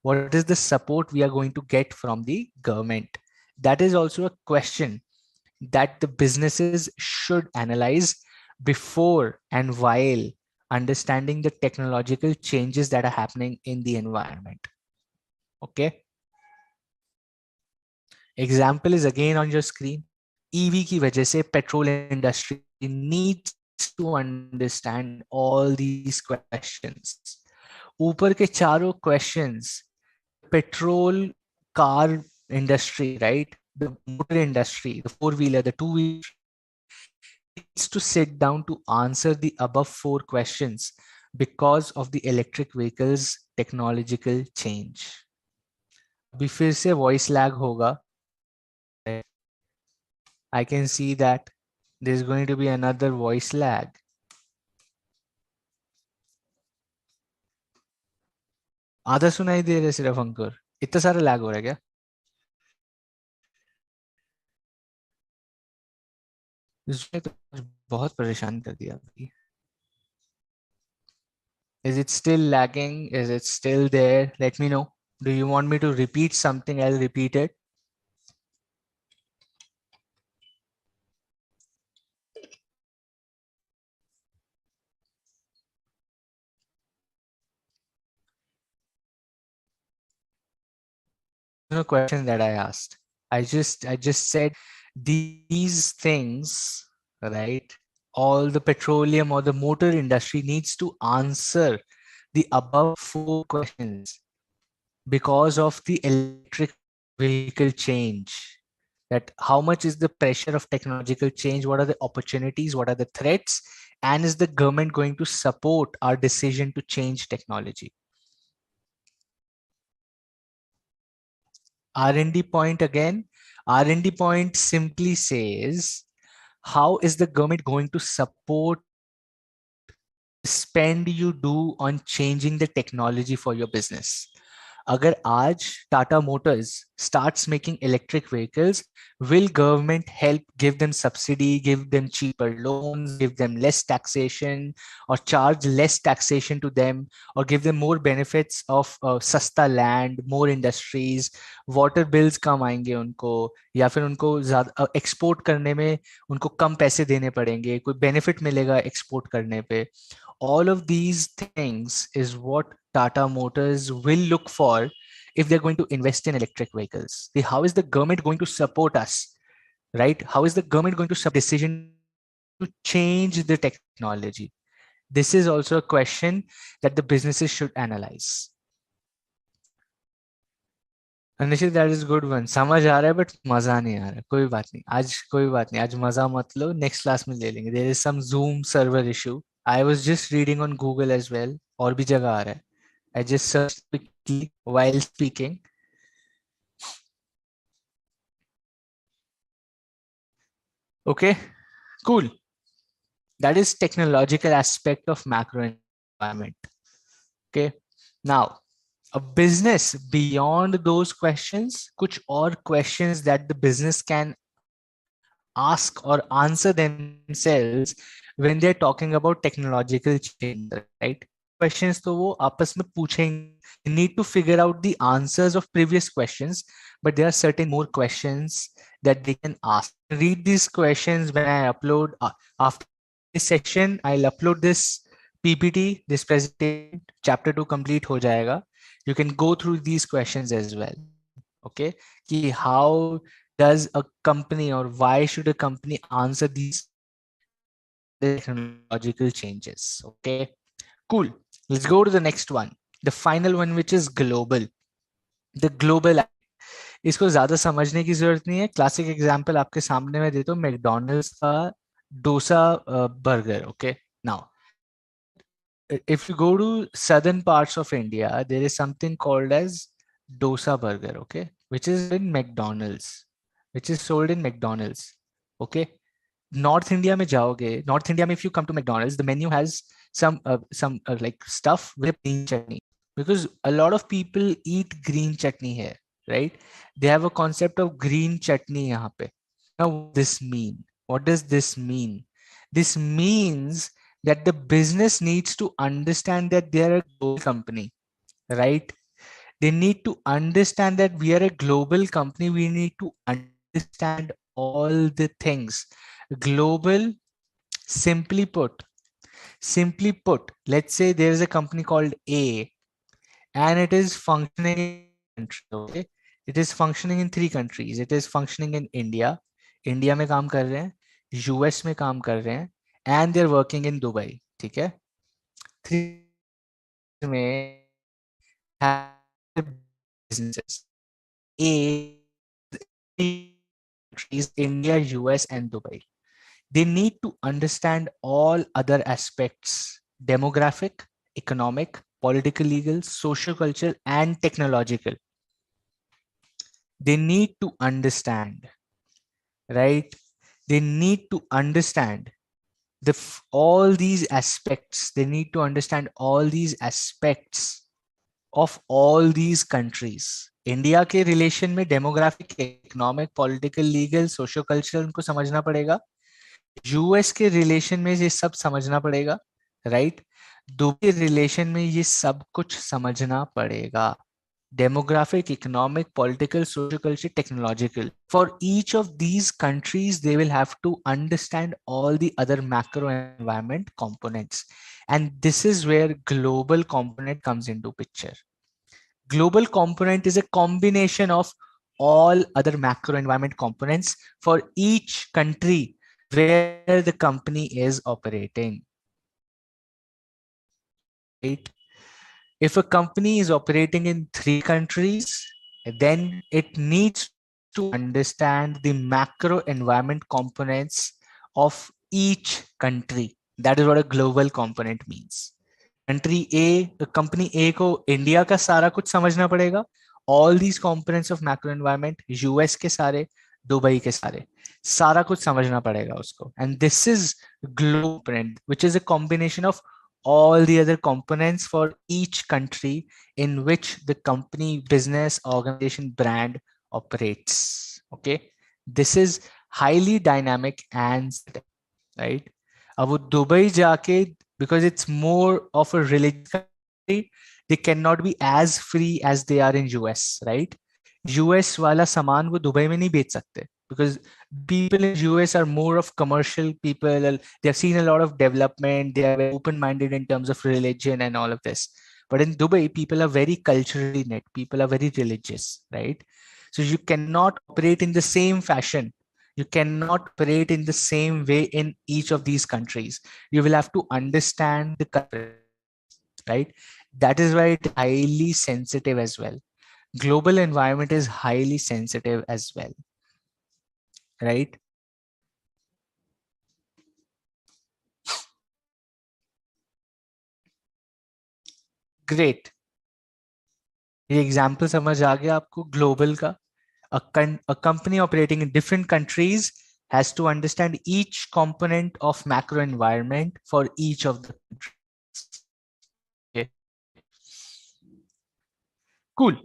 What is the support we are going to get from the government? That is also a question that the businesses should analyze before and while understanding the technological changes that are happening in the environment. Okay. Example is again on your screen. EV की वजह से petrol industry needs to understand all these questions. ऊपर के चारों questions, the petrol car industry, right? The motor industry, the four-wheeler, the two-wheeler needs to sit down to answer the above four questions because of the electric vehicles technological change. अभी फिर से voice lag होगा. I can see that there's going to be another voice lag. आधा सुनाई दे रहा है सिर्फ अंकुर, इतना सारा लैग हो रहा है क्या? इसने तो बहुत परेशान कर दिया अभी. Is it still lagging? Is it still there? Let me know. Do you want me to repeat something? I'll repeat it. No question that I asked. I just said these things, right? All the petroleum or the motor industry needs to answer the above four questions because of the electric vehicle change. That how much is the pressure of technological change? What are the opportunities? What are the threats? And is the government going to support our decision to change technology? R&D point again. R&D point simply says, how is the government going to support spend you do on changing the technology for your business? अगर आज Tata Motors starts making electric vehicles, will government help, give them subsidy, give them cheaper loans, give them less taxation, or charge less taxation to them, or give them more benefits of सस्ता land, more industries, water bills कम आएंगे उनको, या फिर उनको ज्यादा export करने में उनको कम पैसे देने पड़ेंगे, कोई बेनिफिट मिलेगा एक्सपोर्ट करने पे? All of these things is what Tata Motors will look for if they're going to invest in electric vehicles. How is the government going to support us, right? How is the government going to support decision to change the technology? This is also a question that the businesses should analyze. निश्चित that is good one. समझ आ रहा है but मजा नहीं आ रहा. कोई बात नहीं, आज कोई बात नहीं, आज मजा मत लो, नेक्स्ट क्लास में ले लेंगे. There is some Zoom server issue. I was just reading on Google as well, और भी जगह आ रहा है. I just search quickly while speaking. Okay, cool. That is technological aspect of macro environment. Okay, now a business beyond those questions, कुछ और questions that the business can ask or answer themselves when they're talking about technological change, right? Questions तो वो आपस में पूछेंगे. They need to figure out the answers of previous questions, but there are certain more questions that they can ask. Read these questions when I upload after this section. I'll upload this PPT, this presentation. Chapter 2 complete हो जाएगा. You can go through these questions as well. Okay, कि how does a company, or why should a company answer these technological changes? Okay, cool. Let's go to the next one, the final one, which is global. The global, इसको ज्यादा समझने की जरूरत नहीं है. Classic example आपके सामने में देता हूँ, मैकडॉनल्ड्स का dosa burger. Okay, now if you go to southern parts of India, there is something called as dosa burger, okay, which is in McDonald's, which is sold in McDonald's. Okay, North India में जाओगे, North India में if you come to McDonald's, the menu has some like stuff with green chutney, because a lot of people eat green chutney here, right? They have a concept of green chutney यहाँ पे. Now, what does this mean? What does this mean? This means that the business needs to understand that they are a global company, right? They need to understand that we are a global company. We need to understand all the things. Global, simply put, let's say there is a company called A, and it is functioning in country, okay? It is functioning in 3 countries. It is functioning in India. India में काम कर रहे हैं, US में काम कर रहे हैं, and they are working in Dubai. ठीक है, में businesses. A countries, India, US, and Dubai. They need to understand all other aspects: demographic, economic, political, legal, social, cultural, and technological. They need to understand, right? They need to understand all these aspects. They need to understand all these aspects of all these countries. India के relation में demographic, economic, political, legal, socio cultural उनको समझना पड़ेगा. US के relation में ये सब समझना पड़ेगा, राइट? दुबई रिलेशन में ये सब कुछ समझना पड़ेगा. Demographic, economic, political, social, culture, technological. For each of these countries, they will have to understand all the other macro environment components. And this is where global component comes into picture. Global component is a combination of all other macro environment components for each country where the company is operating. Right? If a company is operating in 3 countries, then it needs to understand the macro environment components of each country. That is what a global component means. Country A, company A को India का सारा कुछ समझना पड़ेगा. All these components of macro environment, US के सारे, Dubai के सारा कुछ समझना पड़ेगा उसको. And this is global component, which is a combination of all the other components for each country in which the company, business, organization, brand operates. Okay, this is highly dynamic and right. अब वो Dubai जाके, because it's more of a religious country, they cannot be as free as they are in US, right? US वाला सामान वो Dubai में नहीं बेच सकते, because people in US are more of commercial people. They have seen a lot of development. They are open-minded in terms of religion and all of this. But in Dubai, people are very culturally knit. People are very religious, right? So you cannot operate in the same fashion. You cannot operate in the same way in each of these countries. You will have to understand the preferences, right? That is why it is highly sensitive as well. Global environment is highly sensitive as well, right? Great. ये example समझ आ गया आपको global का. A company operating in different countries has to understand each component of macro environment for each of the countries. Okay. Cool.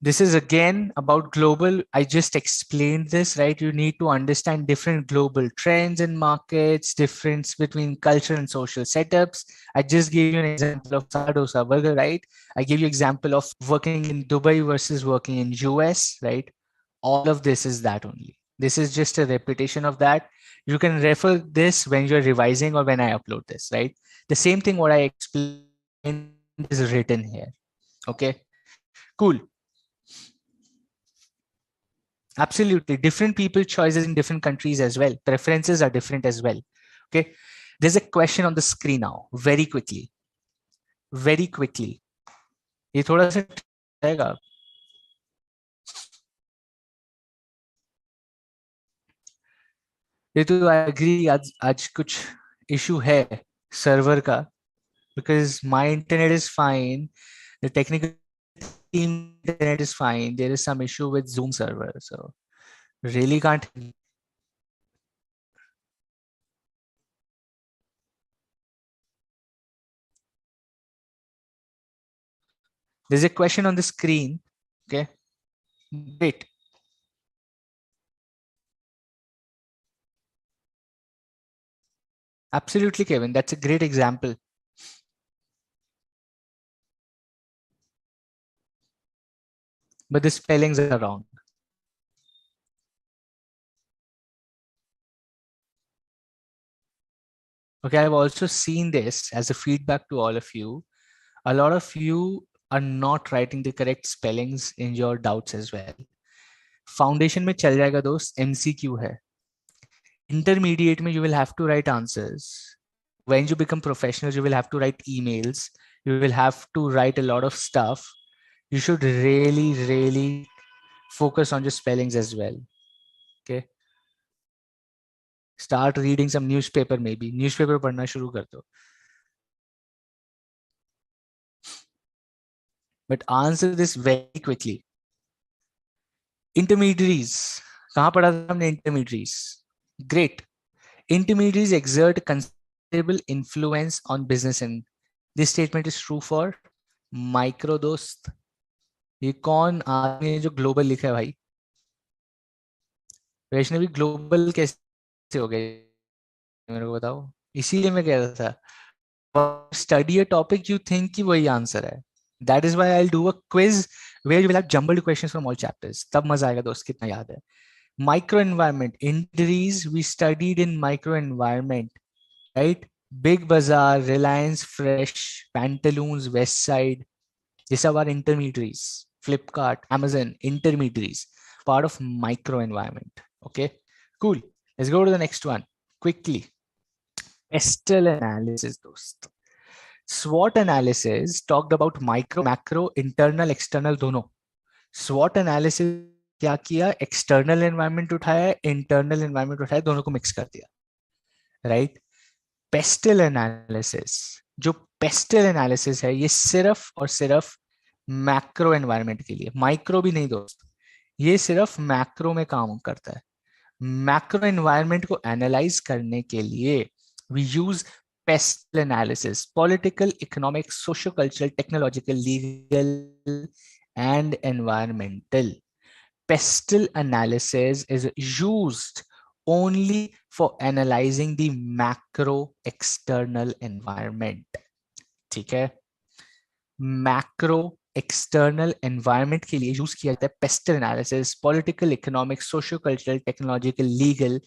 This is again about global. I just explained this, right? You need to understand different global trends in markets, difference between culture and social setups. I just gave you an example of dosa burger, right? I gave you example of working in Dubai versus working in US, right? All of this is that only. This is just a repetition of that. You can refer this when you're revising or when I upload this, right? The same thing what I explained is written here. Okay, cool. Absolutely. Different people choices in different countries as well. Preferences are different as well. Okay. There's a question on the screen now. Very quickly. Very quickly. ये थोड़ा सा आएगा. ये तो I agree आज कुछ issue है server का because my internet is fine. The technical team internet is fine. There is some issue with Zoom server. So really can't. There's a question on the screen. Okay. Great. Absolutely, Kevin. That's a great example. But the spellings are wrong. Okay, I've also seen this as a feedback to all of you. A lot of you are not writing the correct spellings in your doubts as well. Foundation में चल जाएगा दोस्त, MCQ है. Intermediate में you will have to write answers. When you become professionals, you will have to write emails. You will have to write a lot of stuff. You should really, really focus on your spellings as well. Okay. Start reading some newspaper maybe. Newspaper पढ़ना शुरू कर दो. But answer this very quickly. Intermediaries. कहाँ पढ़ा था हमने intermediaries? Great. Intermediaries exert considerable influence on business and this statement is true for micro दोस्त. ये कौन आदमी है जो ग्लोबल लिखा है भाई? वैष्णवी ग्लोबल कैसे हो गए मेरे को बताओ. इसीलिए मैं कह रहा था study a topic you think कि वही आंसर है. That is why I'll do a quiz where you will have jumbled questions from all chapters. तब मजा आएगा दोस्त. कितना याद है? Micro environment injuries we studied in micro environment, right? Big Bazaar, Reliance Fresh, Pantaloons, West Side. These are our intermediaries. Flipkart, Amazon, intermediaries, part of micro environment. Okay, cool. Let's go to the next one quickly. Pestle analysis, दोस्त. SWOT analysis talked about micro, macro, internal, external दोनों. SWOT analysis क्या किया? External environment उठाया, internal environment उठाया, दोनों को mix कर दिया. राइट. Pastel analysis. जो पेस्टल एनालिसिस है ये सिर्फ और सिर्फ मैक्रो एनवायरनमेंट के लिए, माइक्रो भी नहीं दोस्त. ये सिर्फ मैक्रो में काम करता है. मैक्रो एनवायरनमेंट को एनालाइज करने के लिए we use pestle analysis, political, economic, socio-cultural, technological, legal, and environmental. Pestle analysis is used only for analyzing the macro external environment. ठीक है. मैक्रो एक्सटर्नल एनवायरनमेंट के लिए यूज किया जाता है pastel analysis. Political, economic, socio cultural, technological, legal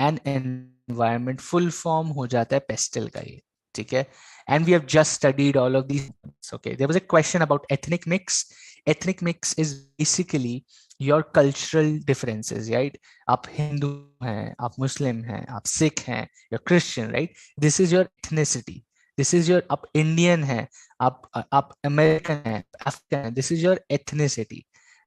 and environment full form हो जाता है पेस्टल का ये. ठीक है. And we have just studied all of these. Okay, there was a question about ethnic mix. ethnic mix is basically your cultural differences, right? आप हिंदू हैं, आप मुस्लिम हैं, आप सिख हैं, you're Christian, right? This is your ethnicity. This is your, आप Indian हैं, आप American हैं, अफ्रीकन हैं, this is your ethnicity.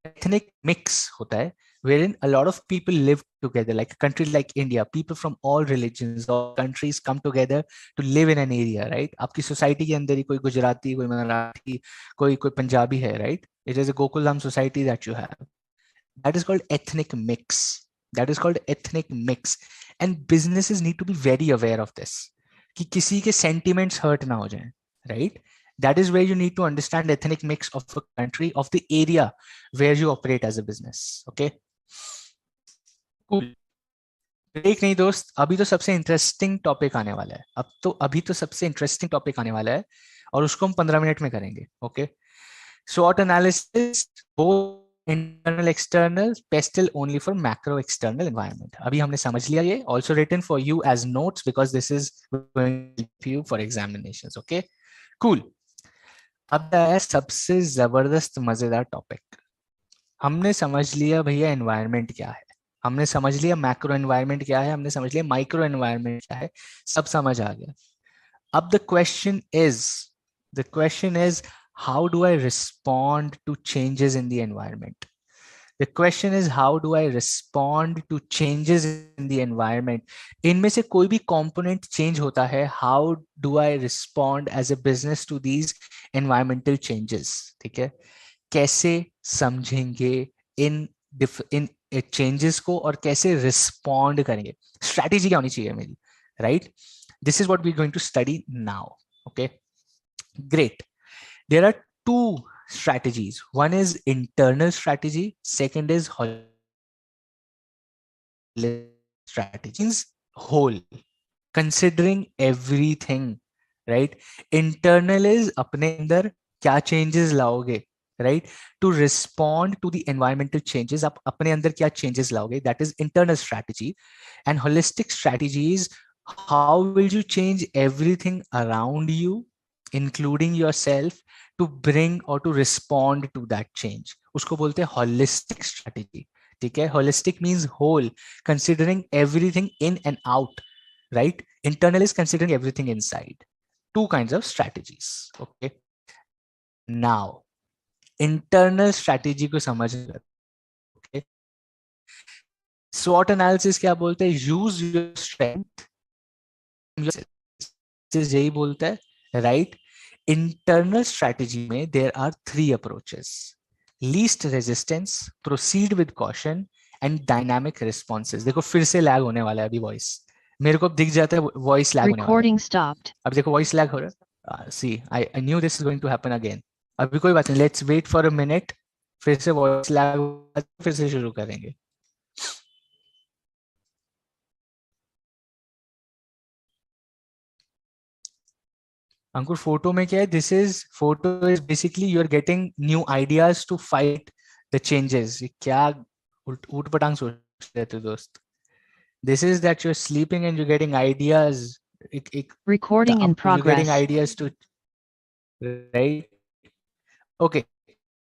Ethnic mix होता है wherein a lot of people live together, like a country like India, people from all religions, all countries come together to live in an area, right? आपकी society के अंदर ही कोई गुजराती, कोई मराठी, कोई पंजाबी है, right? It is a Gokulam society that you have. That is called ethnic mix. That is called ethnic mix. And businesses need to be very aware of this. कि किसी के sentiments hurt ना हो जाएं, right? That is where you need to understand ethnic mix of a country, of the area where you operate as a business. Okay? Cool. Break नहीं दोस्त, अभी तो सबसे इंटरेस्टिंग टॉपिक आने वाला है। अभी तो सबसे इंटरेस्टिंग टॉपिक आने वाला है और उसको हम 15 मिनट में करेंगे। Okay, SWOT analysis, both internal external, pestle only for macro external environment. अभी हमने समझ लिया ये, also written for you as notes because this is going to help you for examinations. Okay, cool. अब है सबसे जबरदस्त मजेदार टॉपिक। हमने समझ लिया भैया एनवायरनमेंट क्या है, हमने समझ लिया मैक्रो एनवायरनमेंट क्या है, हमने समझ लिया माइक्रो एनवायरनमेंट क्या है, सब समझ आ गया। अब the question is how do I respond to changes in the environment? The question is how do I respond to changes in the environment? इनमें से कोई भी component change होता है, how do I respond as a business to these environmental changes? ठीक है, कैसे समझेंगे इन चेंजेस को और कैसे रिस्पॉन्ड करेंगे, स्ट्रैटेजी क्या होनी चाहिए मेरी, right? This is what we going to study now. Okay, great. There are two strategies. One is internal strategy, second is strategy, means whole, considering everything, right? Internal is अपने अंदर क्या changes लाओगे, right? To respond to the environmental changes, आप अपने अंदर क्या changes लाओगे, that is internal strategy. And holistic strategy is how will you change everything around you, including yourself, to bring or to respond to that change. उसको बोलते हैं holistic strategy. ठीक है, holistic means whole, considering everything in and out, right? Internal is considering everything inside. Two kinds of strategies. Okay, now internal strategy को समझ, okay, SWOT analysis क्या बोलते हैं, use your strength, यही बोलता है, right? Internal strategy में there are three approaches: least resistance, proceed with caution, and dynamic responses. देखो फिर से लैग होने वाला है अभी वॉइस, मेरे को दिख जाता है वॉइस लैग होने वाला है। Recording stopped. अब देखो वॉइस लैग हो रहा है। See I knew this is going to happen again. अभी कोई बात नहीं, let's wait for a minute, फिर से वॉइस लैग, फिर से शुरू करेंगे। अंकुर फोटो में क्या है, this is photo is basically you are getting new ideas to fight the changes. क्या ऊट पटांग सोच रहे थे दोस्त? This is that you are sleeping and you getting ideas, एक Recording in you're getting progress. ideas to, right? Okay,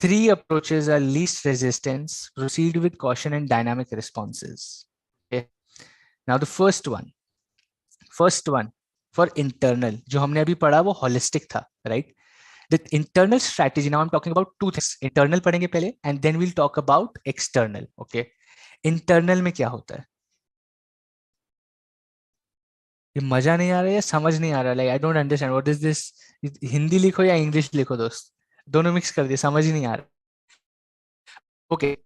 three approaches are least resistance, proceed with caution, and dynamic responses. Okay, now the first one for internal, जो हमने अभी पढ़ा वो holistic था, right? The internal strategy, now I'm talking about two things. Internal पढ़ेंगे पहले and then we'll talk about external. Okay, internal में क्या होता है? ये मजा नहीं आ रहा है या समझ नहीं आ रहा, like I don't understand what is this. Hindi लिखो या इंग्लिश लिखो दोस्त, दोनों मिक्स कर दिए, समझ ही नहीं आ रहा। Okay,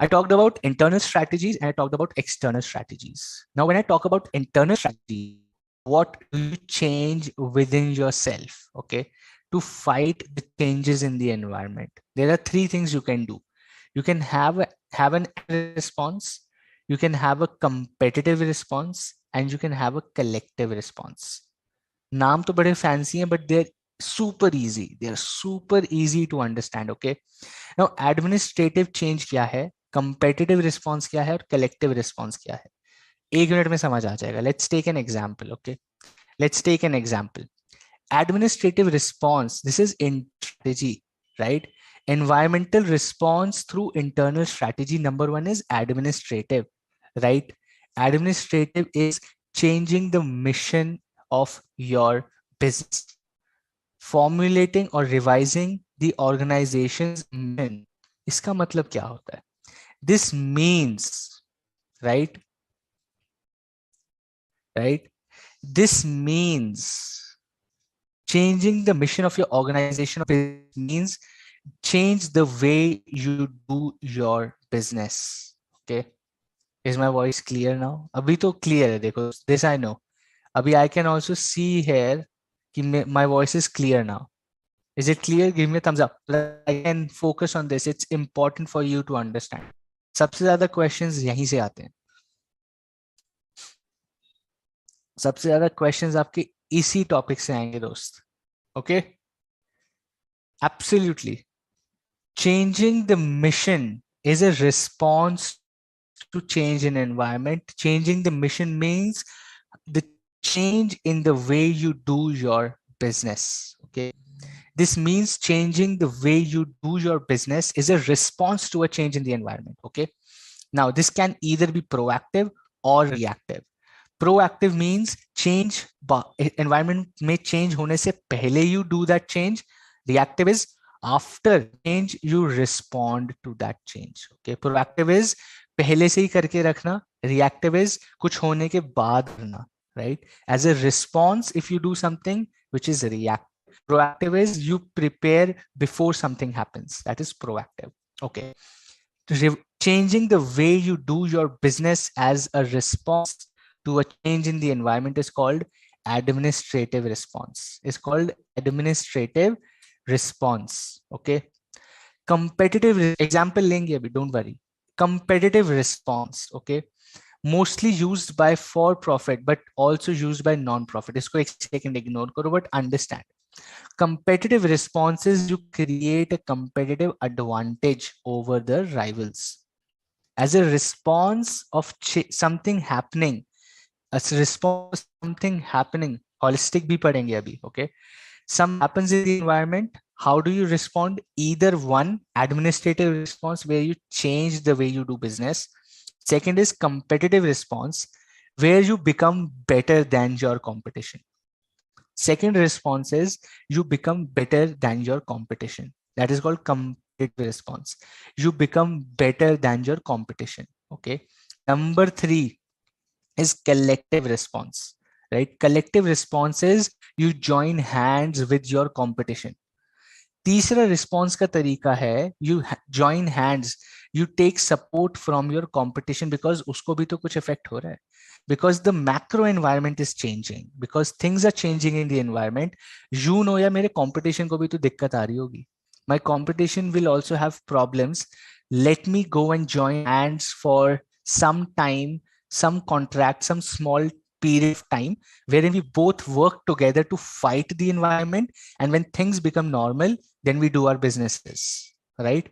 I talked about internal strategies and I talked about external strategies. Now, when I talk about internal strategy, what do you change within yourself, okay, to fight the changes in the environment? There are three things you can do. You can have an response, you can have a competitive response, and you can have a collective response. नाम तो बड़े fancy हैं, but they're super easy. They're super easy to understand. Okay. Now, administrative change क्या है, competitive response क्या है और collective response क्या है, एक मिनट में समझ आ जाएगा. Let's take an example. Okay. Let's take an example. Administrative response, this is in strategy, right? Environmental response through internal strategy. Number one is administrative, right? Administrative is changing the mission of your business, formulating or revising the organization's mission. इसका मतलब क्या होता है? This means, right? Right? This means changing the mission of your organization or business means change the way you do your business. Okay. Is my voice clear now? अभी तो clear है देखो. This I know. अभी I can also see here कि my voice is clear now. Is it clear? Give me a thumbs up. I can focus on this. It's important for you to understand. सबसे ज्यादा questions यहीं से आते हैं. सबसे ज्यादा questions आपके इसी topic से आएंगे दोस्त. Okay? Absolutely. Changing the mission is a response to change in environment. Changing the mission means the change in the way you do your business. Okay. This means changing the way you do your business is a response to a change in the environment. Okay. Now, this can either be proactive or reactive. Proactive means change, environment may change hone se pehle you do that change. Reactive is after change you respond to that change. Okay, proactive is pehle se hi karke rakhna. Reactive is kuch hone ke baad karna, right? As a response, if you do something which is reactive. Proactive is you prepare before something happens. That is proactive. Okay. Changing the way you do your business as a response to a change in the environment is called administrative response. It's called administrative response. Okay. Competitive example lenge abhi, don't worry. Competitive response. Okay. Mostly used by for profit, but also used by non-profit. Isko ek second ignore karo, but understand. Competitive responses, you create a competitive advantage over the rivals. As a response of something happening, as a response to something happening, holistic bhi padenge abhi, okay? Some happens in the environment. How do you respond? Either one, administrative response where you change the way you do business. Second is competitive response where you become better than your competition. Second response is you become better than your competition. That is called competitive response. You become better than your competition. Okay. Number three is collective response, right? Collective response is you join hands with your competition. तीसरा response का तरीका है you join hands, you take support from your competition because उसको भी तो कुछ effect हो रहा है, because the macro environment is changing, because things are changing in the environment. You know या मेरे कॉम्पिटिशन को भी तो दिक्कत आ रही होगी. My competition will also have problems. Let me go and join hands for some time, some contract, some small period of time wherein we both work together to fight the environment, and when things become normal then we do our businesses, right?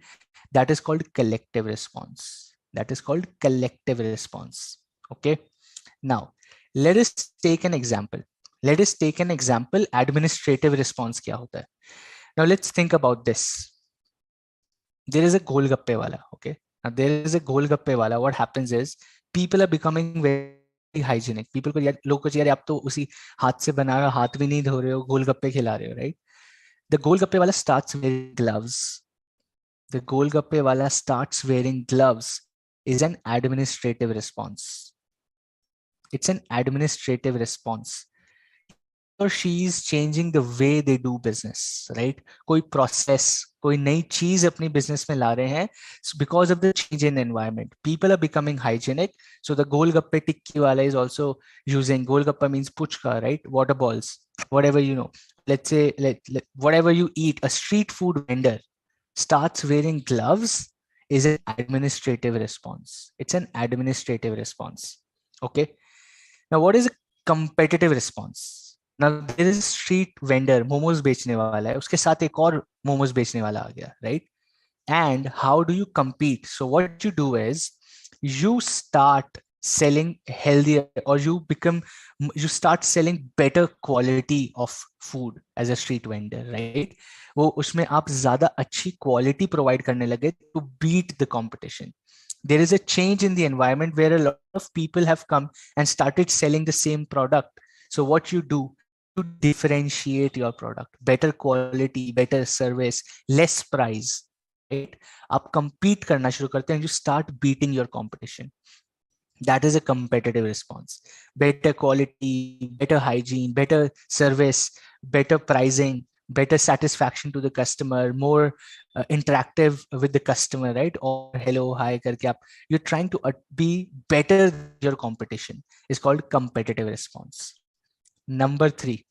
That is called collective response. That is called collective response. Okay. Now let us take an example. Let us take an example. Administrative response kya hota hai? Now let's think about this. There is a golgappe wala. Okay. Now there is a golgappe wala. What happens is people are becoming very hygienic. People को यार लोग को यार आप तो उसी हाथ से बना रहे हो, हाथ भी नहीं धो रहे हो, गोलगप्पे खिला रहे हो, right? The golgappe wala starts wearing gloves. The golgappe wala starts wearing gloves is an administrative response. It's an administrative response. Or she is changing the way they do business, right? कोई process, कोई नई चीज अपनी business में ला रहे हैं. So because of the change in environment, people are becoming hygienic. So the golgappe tikki wala is also using, golgappa means puchka, right? Water balls, whatever you know. Let's say whatever you eat, a street food vendor starts wearing gloves is an administrative response. It's an administrative response. Okay. Now what is a competitive response? Now there is a street vendor, momos बेचने वाला है, उसके साथ एक और momos बेचने वाला आ गया, right? And how do you compete? So what you do is you start selling healthier, or you start selling better quality of food as a street vendor, right? वो उसमें आप ज्यादा अच्छी quality provide करने लगे to beat the competition. There is a change in the environment where a lot of people have come and started selling the same product. So what you differentiate your product, better quality, better service, less price, right? आप compete करना शुरू करते हैं and you start beating your competition. That is a competitive response. Better quality, better hygiene, better service, better pricing, better satisfaction to the customer, more interactive with the customer, right? Or hello, hi, karke aap, you're trying to be better than your competition. It's called competitive response. Number three,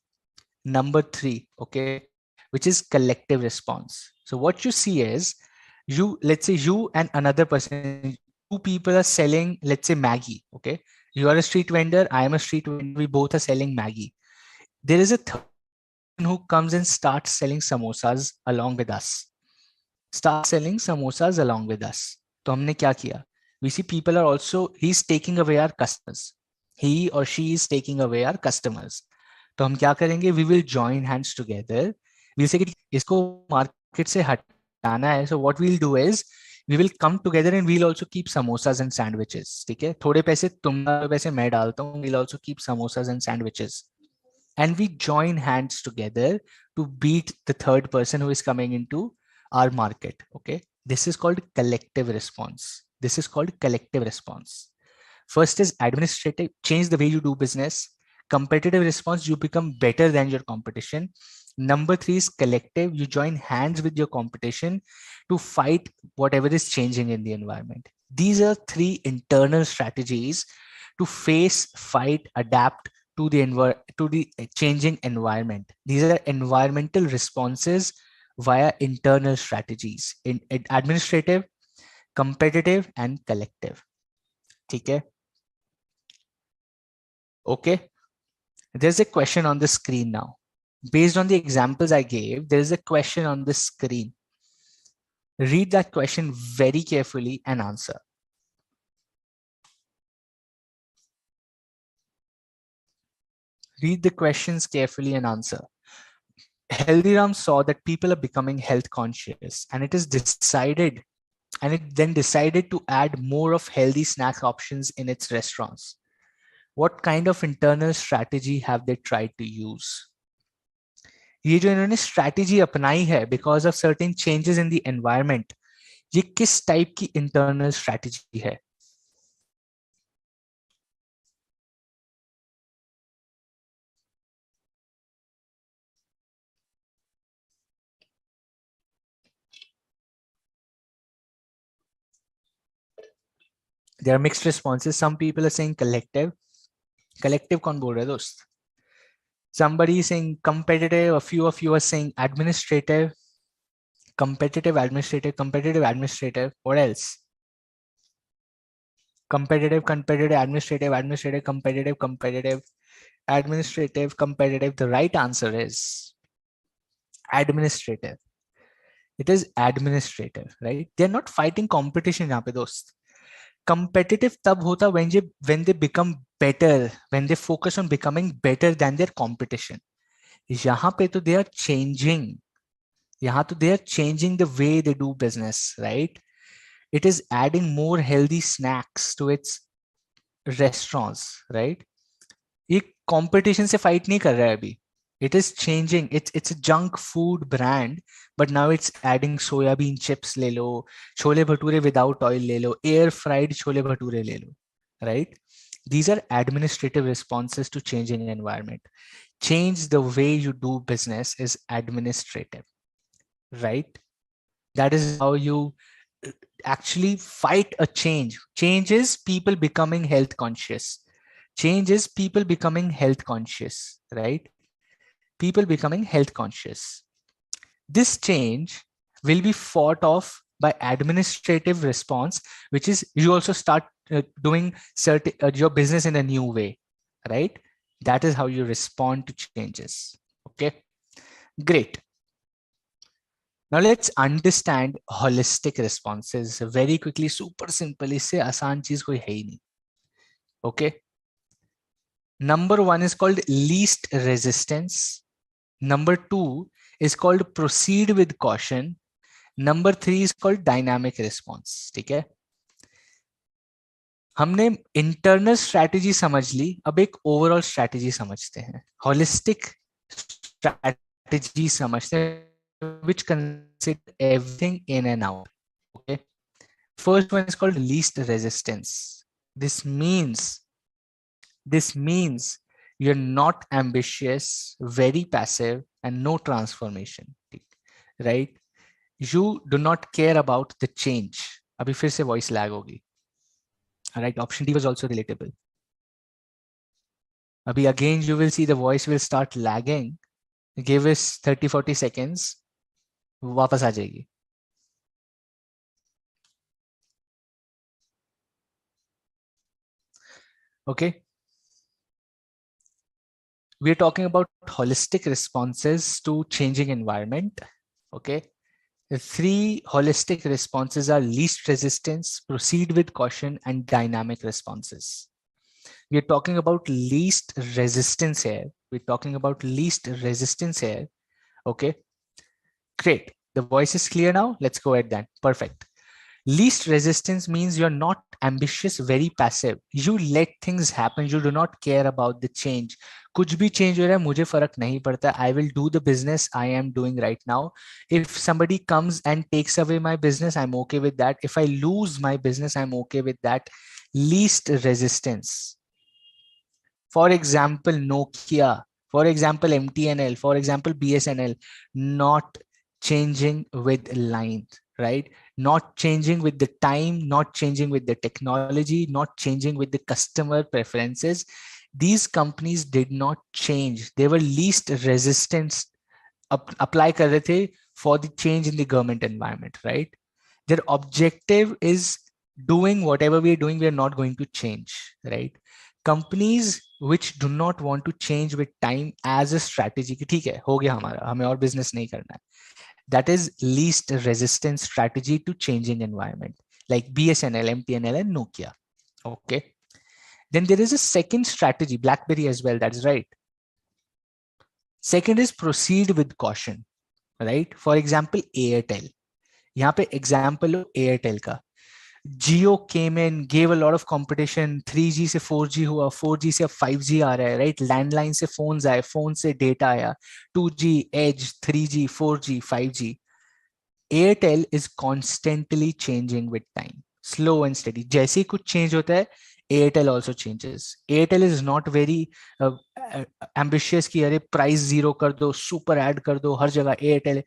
okay, which is collective response. So what you see is, let's say you and another person, two people are selling, let's say Maggie, okay? You are a street vendor, I am a street vendor, we both are selling Maggie. There is a third person who comes and starts selling samosas along with us. Start selling samosas along with us. तो हमने क्या किया? We see people are also, he's taking away our customers. He or she is taking away our customers. तो हम क्या करेंगे? We will join hands together. We'll say कि इसको market से हटाना है. So what we'll do is we will come together and we'll also keep samosas and sandwiches. ठीक है? थोड़े पैसे तुम डालो, पैसे मैं डालता हूँ. We'll also keep samosas and sandwiches. And we join hands together to beat the third person who is coming into our market. Okay. This is called collective response. This is called collective response. First is administrative, change the way you do business. Competitive response, you become better than your competition. Number three is collective, you join hands with your competition to fight whatever is changing in the environment. These are three internal strategies to face, fight, adapt to the changing environment. These are environmental responses via internal strategies in administrative, competitive, and collective. Okay. Okay. There's a question on the screen now. Based on the examples I gave, there is a question on the screen. Read that question very carefully and answer. Read the questions carefully and answer. Haldiram saw that people are becoming health conscious, and it then decided to add more of healthy snack options in its restaurants. What kind of internal strategy have they tried to use? ये जो इन्होंने strategy अपनाई है because of certain changes in the environment, ये किस type की internal strategy है? There are mixed responses. Some people are saying collective. Collective कौन बोल रहे हैं दोस्त? Somebody is saying competitive. A few of you are saying administrative. Competitive, administrative, competitive, administrative. What else? Competitive, competitive, administrative, administrative, competitive, competitive, administrative, competitive. The right answer is administrative. It is administrative, right? They're not fighting competition यहाँ पे दोस्त. Competitive तब होता when they become better, when they focus on becoming better than their competition. यहाँ पे तो they are changing. यहाँ तो they are changing the way they do business, right? It is adding more healthy snacks to its restaurants, right? ये competition से fight नहीं कर रहा है अभी. It is changing. It's a junk food brand, but now it's adding soya bean chips ले लो, chole bhature without oil ले लो, air fried chole bhature ले लो, right? These are administrative responses to changing environment. Change the way you do business is administrative, right? That is how you actually fight a change. Change is people becoming health conscious. Change is people becoming health conscious, right? People becoming health conscious. This change will be fought off by administrative response, which is you also start doing your business in a new way, right? That is how you respond to changes. Okay, great. Now let's understand holistic responses very quickly. Super simple. इससे आसान चीज कोई है ही नहीं. Okay. Number one is called least resistance. Number two is called proceed with caution. Number three is called dynamic response. ठीक है, हमने internal strategy समझ ली, अब एक ओवरऑल स्ट्रैटेजी समझते हैं, होलिस्टिक स्ट्रैटेजी समझते हैं, which consider everything in and out. Okay. First one is called least resistance. This means This means you're not ambitious, very passive, and no transformation, right? You do not care about the change. अभी फिर से voice lag होगी. Right? Option D was also relatable. अभी again you will see the voice will start lagging. Give us 30-40 seconds. वापस आ जाएगी. Okay. We are talking about holistic responses to changing environment. Okay. The three holistic responses are least resistance, proceed with caution, and dynamic responses. We are talking about least resistance here. We're talking about least resistance here. Okay, great. The voice is clear now. Let's go ahead then. Perfect. Least resistance means you're not ambitious, very passive. You let things happen. You do not care about the change. कुछ भी change हो रहा है मुझे फर्क नहीं पड़ता. I will do the business I am doing right now. If somebody comes and takes away my business, I'm okay with that. If I lose my business, I'm okay with that. Least resistance. For example, Nokia. For example, MTNL. For example, BSNL. Not changing with lines, right? Not changing with the time, not changing with the technology, not changing with the customer preferences. These companies did not change. They were least resistance apply kar rahe the for the change in the government environment, right? Their objective is doing whatever we are doing, we are not going to change, right? Companies which do not want to change with time as a strategy कि ठीक है हो गया हमारा, हमें और business नहीं करना है. That is least resistance strategy to changing environment, like BSNL, MTNL, and Nokia. Okay. Then there is a second strategy, BlackBerry as well. That's right. Second is proceed with caution, right? For example, Airtel. यहाँ पे example लो Airtel का. Jio came in, gave a lot of competition. 3G से 4G हुआ, 4G से अब 5G आ रहा है, right? Landline से phones आए, phone से data आया, 2G, Edge, 3G, 4G, 5G. Airtel is constantly changing with time, slow and steady. जैसे ही कुछ change होता है, Airtel also changes. Airtel is not very ambitious कि अरे price zero कर दो, super add कर दो, हर जगह Airtel.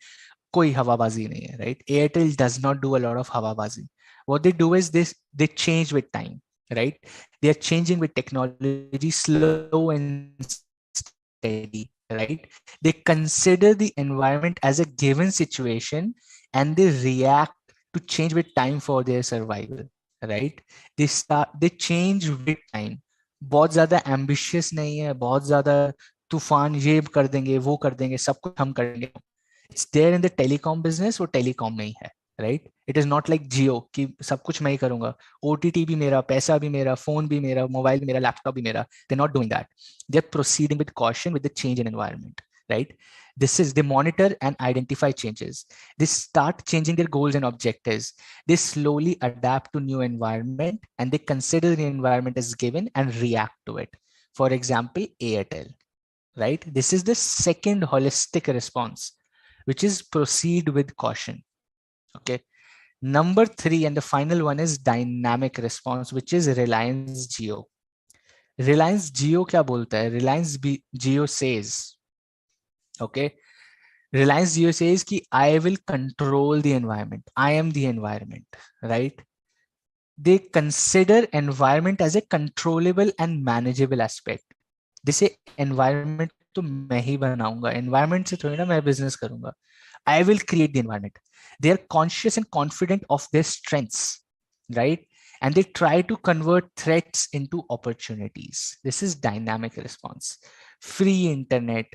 कोई हवाबाजी नहीं है, right? Airtel does not do a lot of हवाबाजी. What they do is this: they change with time, right? They are changing with technology, slow and steady, right? They consider the environment as a given situation and they react to change with time for their survival, right? They change with time. बहुत ज्यादा ambitious नहीं है, बहुत ज्यादा तूफान ये कर देंगे वो कर देंगे सब कुछ हम करेंगे. It's there in the telecom business, वो telecom में ही है, right? It is not like Jio कि सब कुछ मैं ही करूंगा, OTT भी मेरा, पैसा भी मेरा, phone भी मेरा, mobile भी मेरा, laptop भी मेरा. They're not doing that. They're proceeding with caution with the change in environment, right? They monitor and identify changes. They start changing their goals and objectives. They slowly adapt to new environment and they consider the environment as given and react to it. For example, Airtel, right? This is the second holistic response, which is proceed with caution. Okay. Number three, and the final one is dynamic response, which is Reliance Jio. Reliance Jio क्या बोलता है? Reliance Jio says, okay, Reliance Jio says कि I will control the environment. I am the environment, right? They consider environment as a controllable and manageable aspect. They say environment तो मैं ही बनाऊंगा, environment से थोड़ी ना मैं business करूंगा. I will create the environment. They are conscious and confident of their strengths, right? And they try to convert threats into opportunities. This is dynamic response. Free internet.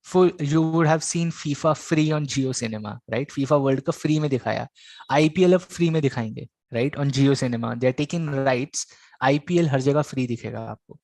Full, you would have seen FIFA free on Jio Cinema, right? FIFA World Cup free में दिखाया. IPL अब free में दिखाएंगे, right? On Jio Cinema. They are taking rights IPL हर जगह free दिखेगा आपको,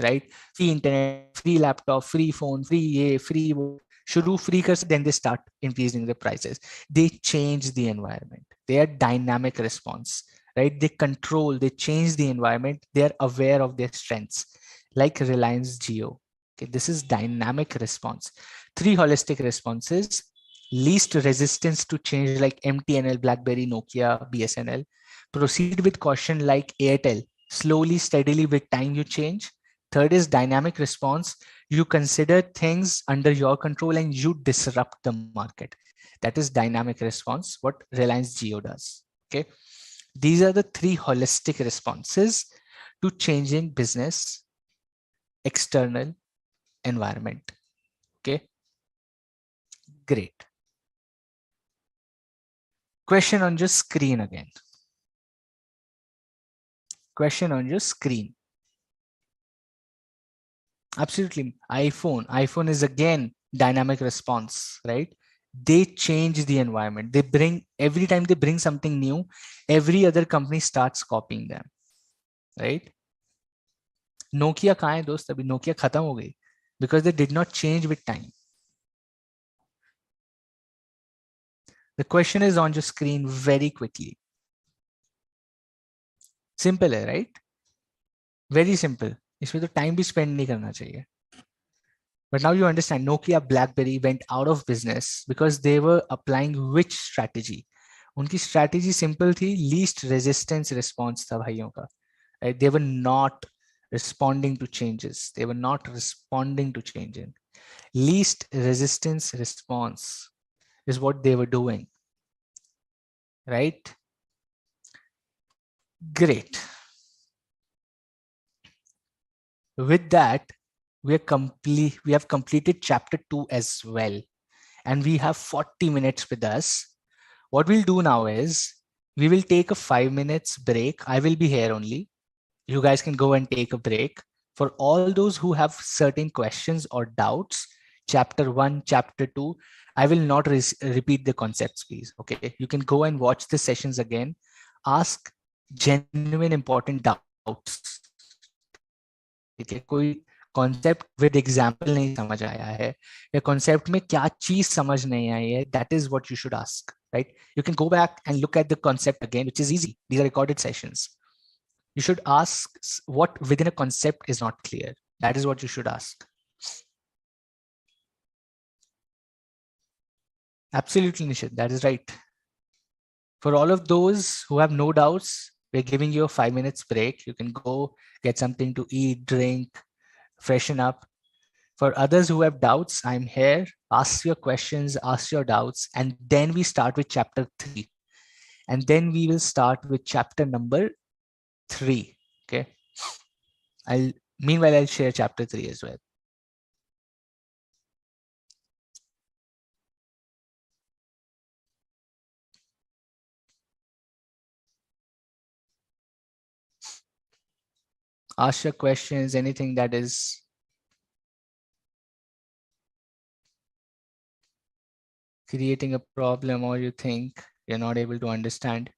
right? Free internet, free laptop, free phone, free ये फ्री वो, शुरू फ्री कर, then they start increasing the prices. They change the environment, they are dynamic response, right? They control, they change the environment, they are aware of their strengths, like Reliance Geo. Okay, this is dynamic response. Three holistic responses: least resistance to change, like MTNL, BlackBerry, Nokia, BSNL. Proceed with caution, like Airtel. Slowly, steadily, with time you change. Third is dynamic response. You consider things under your control and you disrupt the market. That is dynamic response, what Reliance Geo does. Okay. These are the three holistic responses to changing business external environment. Okay, great. Question on your screen again. Question on your screen. Absolutely. iPhone is again dynamic response, right? They change the environment. They bring, every time they bring something new, every other company starts copying them, right? Nokia कहाँ है दोस्त? अभी Nokia खत्म हो गई because they did not change with time. The question is on your screen very quickly. Simple है, right? Very simple. इसमें तो time भी spend नहीं करना चाहिए. But now you understand, Nokia, BlackBerry went out of business because they were applying which strategy? उनकी strategy simple थी, least resistance response था भाइयों का. Right? They were not responding to changes. They were not responding to changing. Least resistance response is what they were doing. Right? Great. With that, we have completed chapter 2 as well, and we have 40 minutes with us. What we'll do now is we will take a 5 minutes break. I will be here only. You guys can go and take a break. For all those who have certain questions or doubts, chapter 1, chapter 2, I will not repeat the concepts, please. Okay, you can go and watch the sessions again. Ask genuine important doubts. ठीक है, कोई concept with example नहीं समझ आया है, या concept में क्या चीज समझ नहीं आई है, that is what you should ask, right? You can go back and look at the concept again, which is easy. These are recorded sessions. You should ask what within a concept is not clear. That is what you should ask. Absolutely, Nishit, that is right. For all of those who have no doubts, we're giving you a 5 minutes break. You can go get something to eat, drink, freshen up. For others who have doubts, I'm here. Ask your questions, ask your doubts, and then we start with chapter 3. And then we will start with chapter number 3. Okay. Meanwhile, I'll share chapter 3 as well. Ask your questions, anything that is creating a problem or you think you're not able to understand.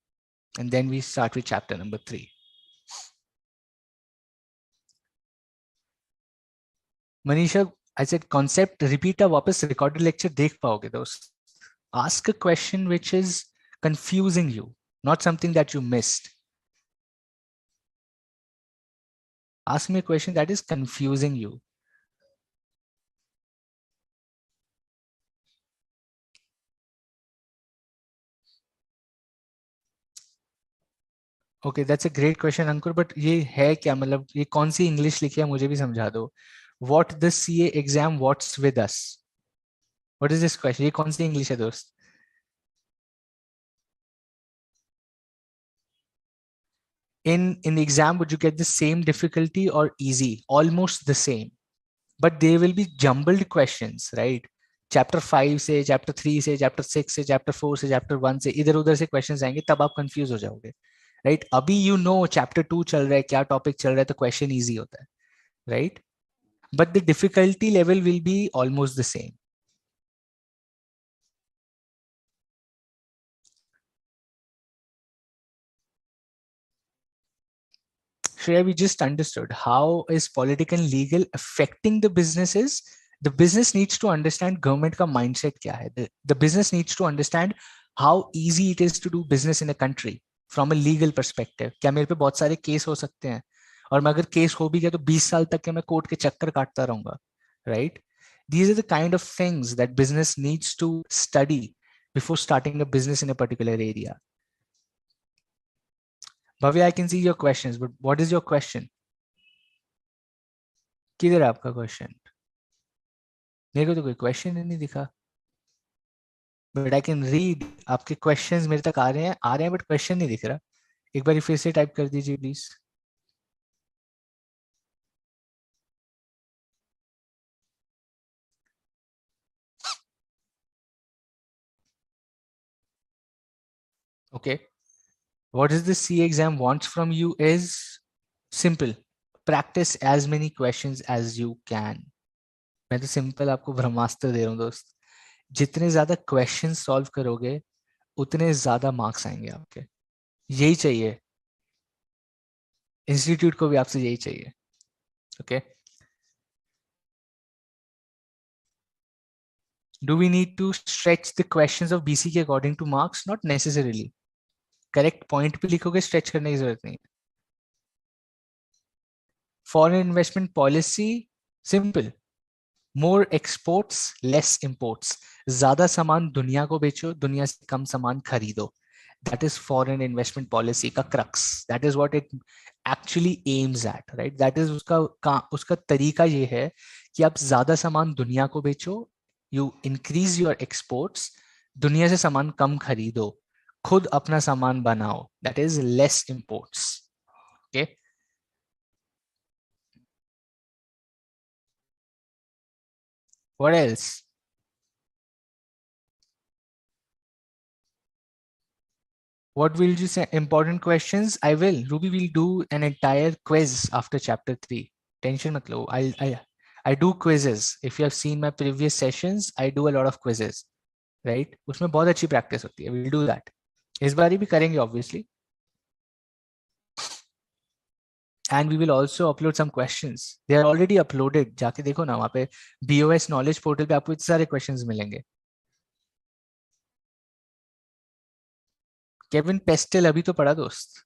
And then we start with chapter number 3. Manisha, I said concept, repeat a वापस recorded lecture देख पाओगे दोस्त. Ask a question which is confusing you, not something that you missed. Ask me a question that is confusing you. Okay, that's a great question, Ankur. But ये है क्या, मतलब ये कौन सी इंग्लिश लिखी है, मुझे भी समझा दो. What the CA exam what's with us? What is this question? ये कौन सी इंग्लिश है दोस्त? In the exam, would you get the same difficulty or easy? Almost the same, but there will be jumbled questions, right? Chapter 5 से, chapter 3 से, chapter 6 से, chapter 4 से, chapter 1 से, इधर उधर से क्वेश्चंस आएंगे, तब आप कंफ्यूज हो जाओगे, राइट? अभी यू नो चैप्टर 2 चल रहा है, क्या टॉपिक चल रहा है, तो क्वेश्चन इजी होता है, right? But the difficulty level will be almost the same. Shreya, we just understood how is political and legal affecting the businesses. The business needs to understand government का mindset क्या है. The business needs to understand how easy it is to do business in a country from a legal perspective. क्या मेरे पे बहुत सारे case हो सकते हैं, और मैं अगर केस हो भी गया तो 20 साल तक के मैं कोर्ट के चक्कर काटता रहूंगा, right? These are the kind of things that business needs to study before starting a business in a particular area. Bhavya, I can see your questions, but what is your question? किधर है आपका question? मेरे को तो कोई question ही नहीं दिखा, but I can read. आपके क्वेश्चंस मेरे तक आ रहे हैं बट क्वेश्चन नहीं दिख रहा. एक बार फिर से टाइप कर दीजिए please. Okay, what is the C exam wants from you is simple. Practice as many questions as you can. मैं तो सिंपल आपको ब्रह्मास्त्र दे रहा हूँ दोस्त. जितने ज्यादा क्वेश्चन सॉल्व करोगे उतने ज्यादा मार्क्स आएंगे आपके. यही चाहिए इंस्टीट्यूट को भी, आपसे यही चाहिए. Okay, do we need to stretch the questions of BCK according to marks? Not necessarily. Correct point पे लिखोगे, स्ट्रेच करने की जरूरत नहीं. Foreign investment policy simple. More exports less imports. ज्यादा सामान दुनिया को बेचो, दुनिया से कम सामान खरीदो. That is foreign investment policy का crux. That is what it actually aims at, right? That is उसका तरीका ये है कि आप ज्यादा सामान दुनिया को बेचो, यू इंक्रीज योर एक्सपोर्ट्स, दुनिया से सामान कम खरीदो, खुद अपना सामान बनाओ. That is less imports. Okay, what else? What will you say? Important questions? I will. Ruby will do an entire quiz after chapter 3. Tension mat lo. I do quizzes. If you have seen my previous sessions, I do a lot of quizzes. Right? उसमें बहुत अच्छी practice होती है. We'll do that. इस बार भी करेंगे obviously. And we will also upload some questions. They are already uploaded. जाके देखो ना वहाँ पे BOS knowledge portal पे आपको इतने सारे questions मिलेंगे. केविन पेस्टल अभी तो पढ़ा दोस्त.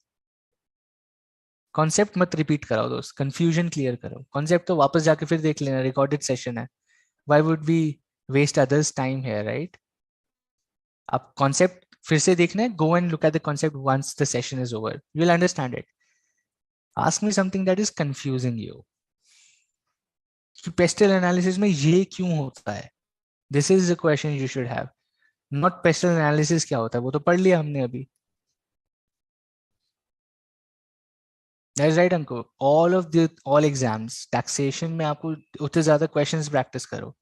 कॉन्सेप्ट मत रिपीट कराओ दोस्त, कंफ्यूजन क्लियर करो. कॉन्सेप्ट तो वापस जाके फिर देख लेना, रिकॉर्डेड सेशन है. Why would we waste others time here, right? आप कॉन्सेप्ट फिर से देखना है, go and look at the concept once the session is over, you will understand it. Ask me something that is confusing you. Pestle analysis में ये क्यों होता है? This is the question you should have. Not pestle analysis क्या होता है, वो तो पढ़ लिया हमने अभी. दैट्स राइट अंको. ऑल एग्जाम्स टैक्सेशन में आपको उतने ज्यादा क्वेश्चंस प्रैक्टिस करो.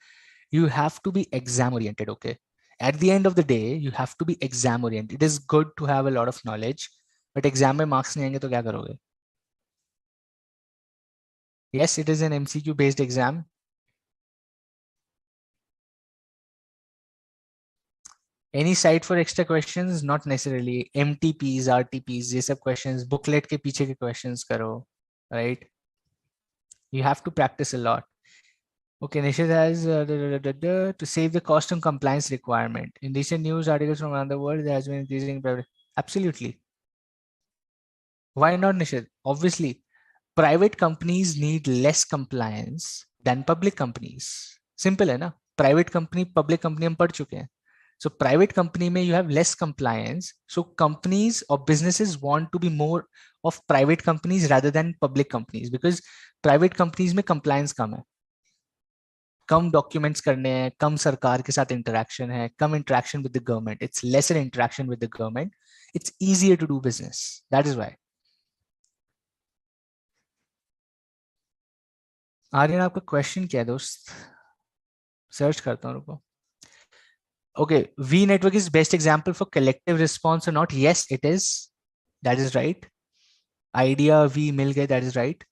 You have to be exam oriented. Okay, at the end of the day you have to be exam oriented. It is good to have a lot of knowledge, but exam में marks नहीं आएंगे तो क्या करोगे? Yes, it is an MCQ based exam. Any site for extra questions? Not necessarily. MTPs, RTPs, ये सब questions booklet के पीछे के questions करो, right? You have to practice a lot. Okay, Nishit has to save the cost and compliance requirement. In recent news articles from around the world, there has been increasing. Absolutely. Why not, Nishit? Obviously, private companies need less compliance than public companies. Simple है ना? Private company, public company हम पढ़ चुके हैं. So private company में you have less compliance. So companies or businesses want to be more of private companies rather than public companies because private companies में compliance कम है. कम documents करने हैं, कम सरकार के साथ इंटरेक्शन है, कम interaction with the government. It's lesser interaction with the government. It's easier to do business. That is why. Aryan, आपका क्वेश्चन क्या है दोस्त? सर्च करता हूँ, रुको. Okay, Vi network is best example for collective response और not. Yes it is. That is right. Idea Vi मिल गए. That is right.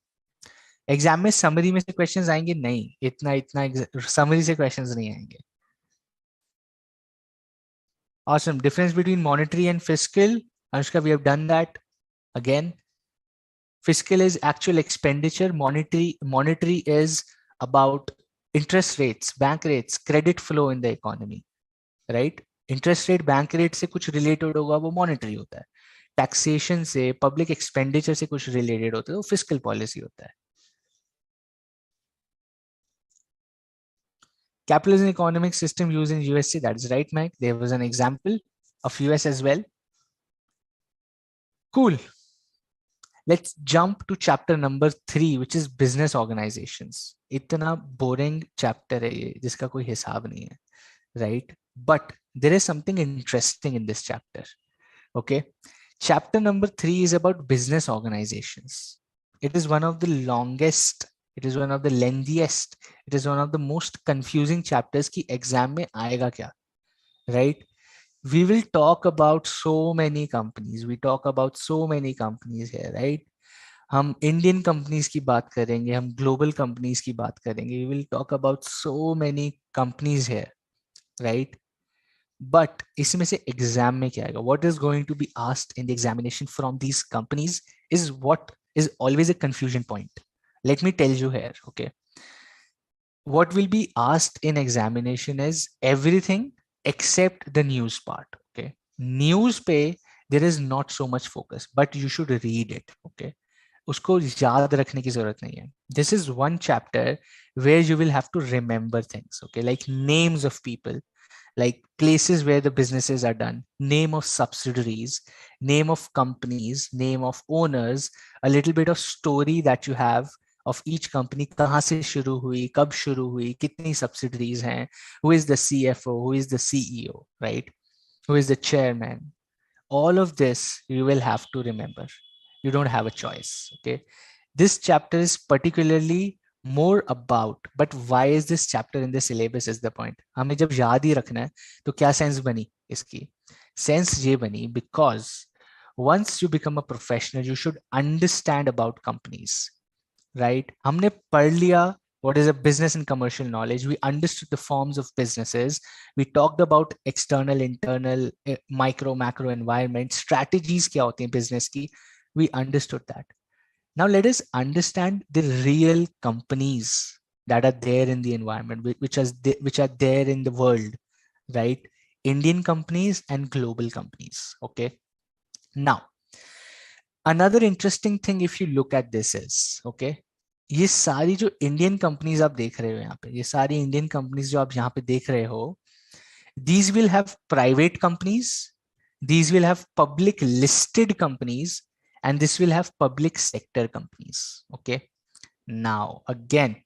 एग्जाम में समरी में से क्वेश्चंस आएंगे नहीं, इतना इतना समरी से क्वेश्चंस नहीं आएंगे. Awesome. Difference between monetary and fiscal. Anushka, we have done that again. Fiscal is actual expenditure. Monetary is about interest rates, bank rates, credit flow in the economy, right? Interest rate bank rate से कुछ related होगा वो monetary होता है. Taxation से, public expenditure से कुछ related होता है वो फिस्कल पॉलिसी होता है. Capitalism economic system used in USA. That's right, Mike. There was an example of US as well. Cool. Let's jump to chapter number 3, which is business organizations. इतना boring chapter है ये जिसका कोई हिसाब नहीं है, right? But there is something interesting in this chapter. Okay. Chapter number 3 is about business organizations. It is one of the longest, it is one of the lengthiest, it is one of the most confusing chapters कि exam में आएगा क्या, right? We will talk about so many companies. We talk about so many companies here, right? हम Indian companies की बात करेंगे, हम global companies की बात करेंगे. We will talk about so many companies here, right? But इसमें से एग्जाम में क्या आएगा, what is going to be asked in the examination from these companies is what is always a confusion point. Let me tell you here, okay? What will be asked in examination is everything except the news part, okay? News पे there is not so much focus, but you should read it, okay? उसको याद रखने की जरूरत नहीं है. This is one chapter where you will have to remember things, okay? Like names of people, like places where the businesses are done, name of subsidiaries, name of companies, name of owners, a little bit of story that you have of each company, कहाँ से शुरू हुई, कब शुरू हुई, कितनी subsidiaries हैं, who is the CFO, who is the CEO, right? Who is the chairman? All of this you will have to remember. You don't have a choice, okay? This chapter is particularly more about, but why is this chapter in the syllabus is the point. हमें जब याद ही रखना है तो क्या sense बनी इसकी? Sense ये बनी because once you become a professional you should understand about companies, right? हमने पढ़ लिया what is a business and commercial knowledge. We understood the forms of businesses. We talked about external, internal, micro, macro environment, strategies क्या होती हैं business की. We understood that. Now let us understand the real companies that are there in the environment, which are there in the world, right? Indian companies and global companies. Okay. Now, another interesting thing, if you look at this, is okay. ये सारी जो Indian companies आप देख रहे हो यहाँ पे, ये सारी इंडियन कंपनीज जो आप यहाँ पे देख रहे हो, these will have private companies, these will have public listed companies, and this will have public sector companies. Okay. Now again,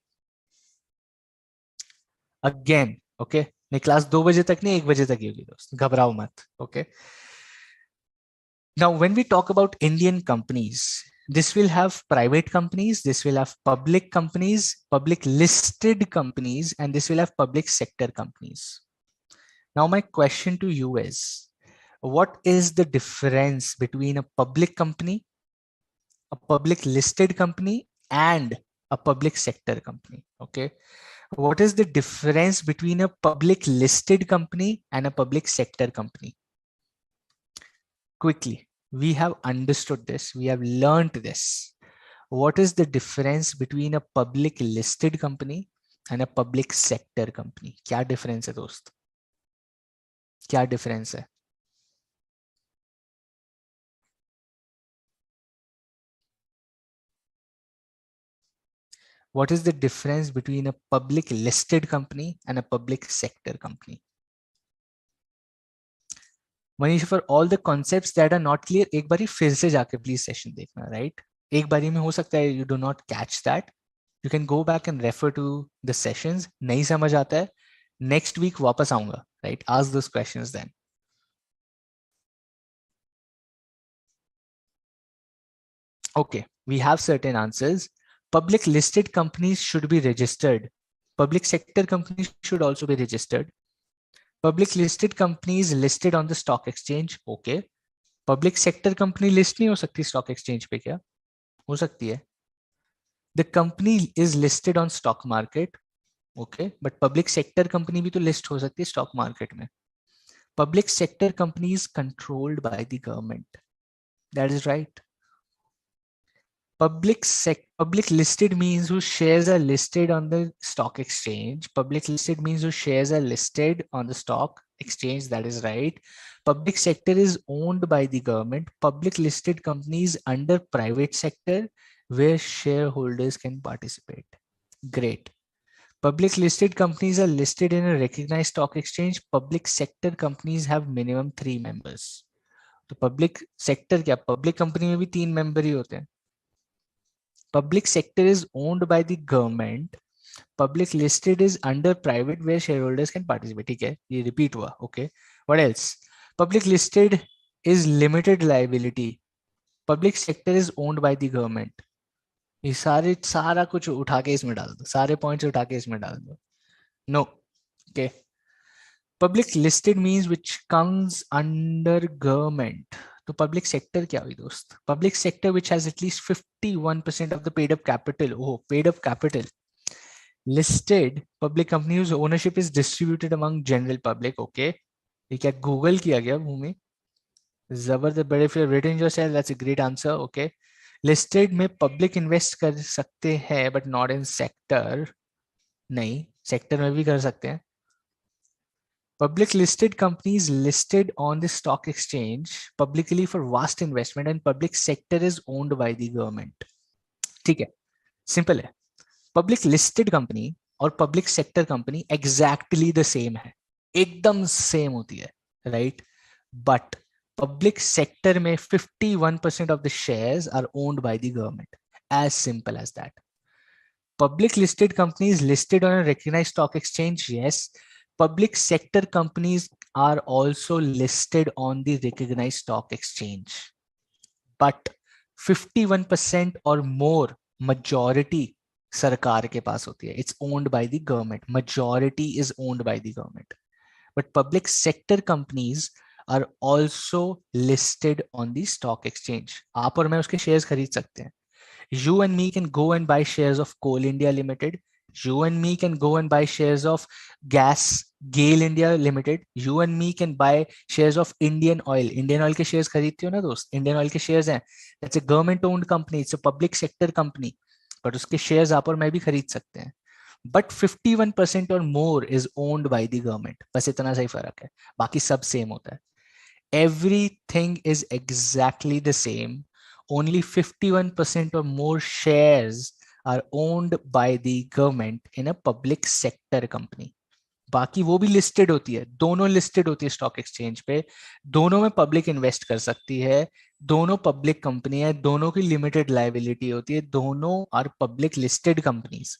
okay, मैं क्लास 2 बजे तक नहीं 1 बजे तक ही होगी दोस्त, घबराओ मत. Okay. Now when we talk about Indian companies, this will have private companies, this will have public companies, public listed companies, and this will have public sector companies. Now my question to you is, what is the difference between a public company, a public listed company, and a public sector company? Okay. What is the difference between a public listed company and a public sector company? Quickly, we have understood this, we have learned this. What is the difference between a public listed company and a public sector company? क्या difference है दोस्त? क्या difference है? What is the difference between a public listed company and a public sector company? Manish, for all the concepts that are not clear, एक बारी फिर से जाके please session देखना, right? एक बारी में हो सकता है you do not catch that. You can go back and refer to the sessions. नहीं समझ आता है, next week वापस आऊंगा, right? Ask those questions then. Okay, we have certain answers. Public listed companies should be registered. Public sector companies should also be registered. Public listed companies listed on the stock exchange. Okay. Public sector company list नहीं हो सकती stock exchange पे क्या? हो सकती है. The company is listed on stock market. Okay. But public sector company भी तो list हो सकती है stock market में. Public sector companies controlled by the government. That is right. Public listed means whose shares are listed on the stock exchange. Public listed means whose shares are listed on the stock exchange. That is right. Public sector is owned by the government. Public listed companies under private sector where shareholders can participate. Great. Public listed companies are listed in a recognized stock exchange. Public sector companies have minimum 3 members. तो public sector क्या, public company में भी 3 member ही होते हैं. Public sector is owned by the government. Public listed is under private where shareholders can participate. ठीक है, ये repeat हुआ. Okay. What else? Public listed is limited liability. Public sector is owned by the government. ये सारा कुछ उठा के इसमें डाल दो, सारे पॉइंट्स उठा के इसमें डाल दो. No. Okay. Public listed means which comes under government. तो पब्लिक सेक्टर क्या हुई दोस्त? Public sector which has at least 51% of the paid up capital. Oh, paid up capital. Listed public company whose ownership is distributed among general public. Okay, ये क्या Google किया गया भूमि? जबरदस्त. बड़े फिर written yourself, that's a great answer. Okay, listed में public invest कर सकते हैं बट नॉट इन सेक्टर. नहीं, सेक्टर में भी कर सकते हैं. Public listed companies listed on the stock exchange publicly for vast investment and public sector is owned by the government. ठीक है, सिंपल है. पब्लिक लिस्टेड कंपनी और public sector company exactly the same है, एकदम सेम होती है, right? But public sector में 51% of the shares are owned by the government. As simple as that. Public listed companies listed on a recognized stock exchange, yes. Public sector companies are also listed on the recognized stock exchange. But 51% or more majority सरकार के पास होती है. It's owned by the government. Majority is owned by the government. But public sector companies are also listed on the stock exchange. आप और मैं उसके shares खरीद सकते हैं. You and me can go and buy shares of Coal India Limited. You and me can go and buy shares of Gas Gale India Limited. You and me can buy shares of Indian Oil. Indian Oil के shares खरीदते हो ना दोस्त? Indian Oil के shares हैं. That's a government-owned company. It's a public sector company. But उसके shares आप और मैं भी खरीद सकते हैं. But 51% or more is owned by the government. बस इतना सा ही फर्क है. बाकी सब same होता है. Everything is exactly the same. Only 51% or more shares are owned by the government in a public sector company. बाकी वो भी लिस्टेड होती है, दोनों लिस्टेड होती है स्टॉक एक्सचेंज पे, दोनों में पब्लिक इन्वेस्ट कर सकती है, दोनों पब्लिक कंपनी है, दोनों की लिमिटेड लायबिलिटी होती है, दोनों are public listed companies.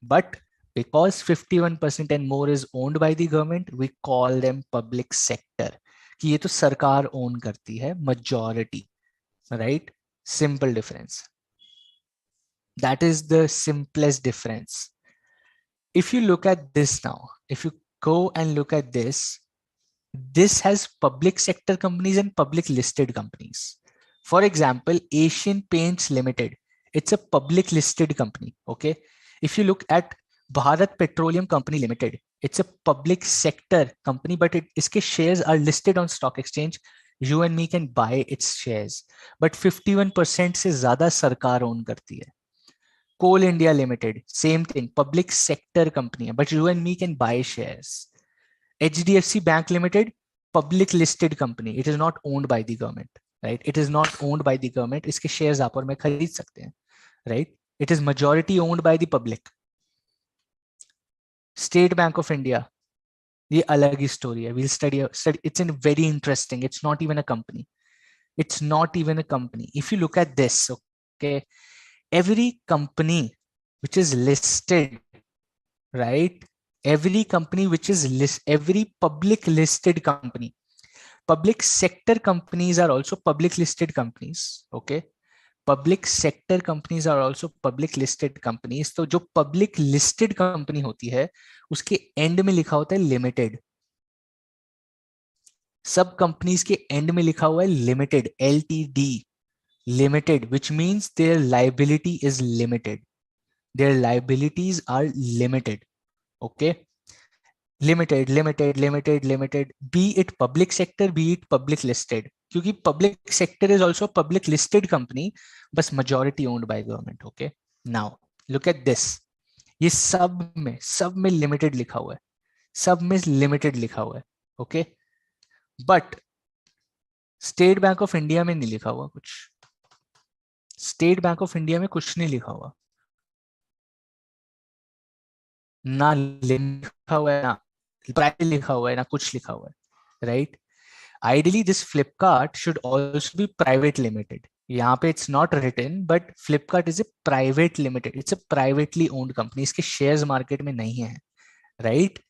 But because 51% and more is owned by the government, we call them public sector. कि ये तो सरकार ओन करती है, majority. Right? Simple difference. That is the simplest difference. If you look at this now, if you go and look at this, this has public sector companies and public listed companies. For example, Asian Paints Limited, it's a public listed company. Okay. If you look at Bharat Petroleum Company Limited, it's a public sector company, but its shares are listed on stock exchange. You and me can buy its shares, but 51% से ज्यादा सरकार own करती है. Coal India Limited, same thing, public sector company, but you and me can buy shares. HDFC Bank Limited, public listed company, it is not owned by the government, right? It is not owned by the government. इसके shares आप और मैं खरीद सकते हैं, right? It is majority owned by the public. State Bank of India, ये अलग ही story है. We'll study. It's in very interesting. It's not even a company. It's not even a company. If you look at this, okay, every company which is listed, right? Every company which is every public listed company, public sector companies are also public listed companies. Okay. Public sector companies are also public listed companies. तो जो public listed company होती है उसके end में लिखा होता है limited. सब कंपनीज के एंड में लिखा हुआ है limited, LTD, limited, which means their liability is limited. Their liabilities are limited. Okay. Limited, limited, limited, limited. Be it public sector, be it public listed. क्योंकि public sector is also public listed company, बस majority owned by government. Okay, now look at this. ये सब में limited लिखा हुआ है, सब में लिमिटेड लिखा हुआ है. Okay, but state bank of India में नहीं लिखा हुआ कुछ. स्टेट बैंक ऑफ इंडिया में कुछ नहीं लिखा हुआ, ना लिखा हुआ है, ना प्राइवेट लिखा हुआ है, ना कुछ लिखा हुआ है. Right? Ideally, this Flipkart should also be private limited. यहाँ पे it's not written, but Flipkart is a private limited. It's a privately owned company. इसके shares market में नहीं है, right?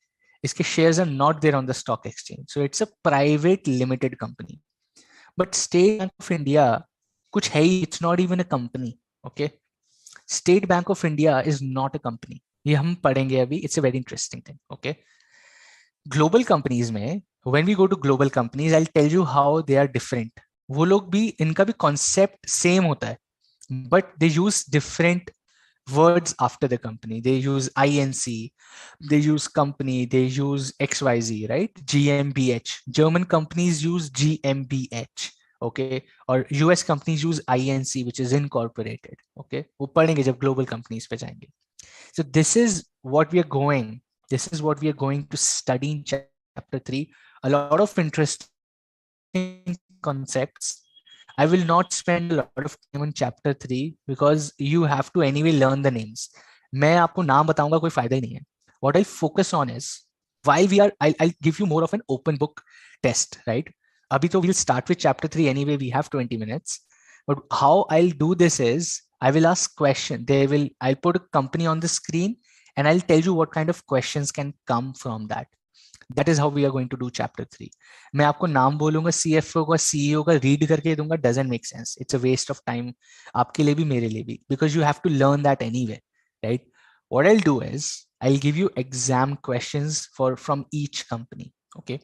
इसके shares are not there on the stock exchange. So it's a private limited company. But State Bank of India कुछ है ही, it's not even a company. Okay? State Bank of India is not a company. ये हम पढ़ेंगे अभी. It's a very interesting thing. Okay? Global companies में when we go to global companies, I'll tell you how they are different. वो लोग भी, इनका भी concept same होता है, but they use different words after the company. They use INC, they use company, they use XYZ, right? GmbH. German companies use GmbH, okay? Or US companies use INC, which is incorporated, okay? वो पढ़ेंगे जब global companies पे जाएंगे. So this is what we are going. This is what we are going to study in chapter 3. A lot of interesting concepts. I will not spend a lot of time on chapter 3 because you have to anyway learn the names. मैं आपको नाम बताऊंगा, कोई फायदा ही नहीं है. What I'll focus on is, while we are, I'll give you more of an open book test, right? अभी तो we'll start with chapter 3 anyway. We have 20 minutes. But how I'll do this is, I will ask question. I'll put a company on the screen and I'll tell you what kind of questions can come from that. That is how we are going to do chapter 3. मैं आपको नाम बोलूंगा, CFO का, CEO का, read करके दूंगा. Doesn't make sense. It's a waste of time. आपके लिए भी, मेरे लिए भी, because you have to learn that anyway, right? What I'll do is, I'll give you exam questions from each company. Okay,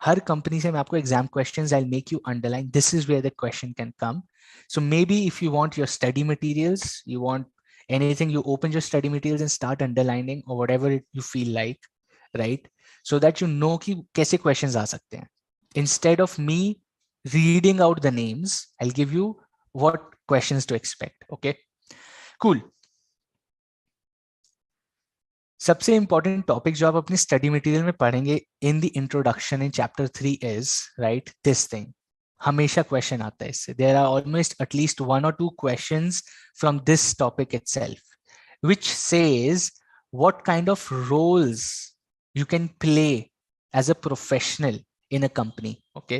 her company से मैं आपको exam questions, I'll make you underline. This is where the question can come. So maybe if you want your study materials, you want anything, you open your study materials and start underlining or whatever you feel like, right? So that you know कि कैसे questions आ सकते हैं. Instead of me reading out the names, I'll give you what questions to expect. Okay, cool. सबसे important topic जो आप अपनी study material में पढ़ेंगे in the introduction in chapter 3 is, right, this thing. हमेशा क्वेश्चन आता है इससे. There are almost at least 1 or 2 questions from this topic itself which says what kind of roles you can play as a professional in a company. Okay,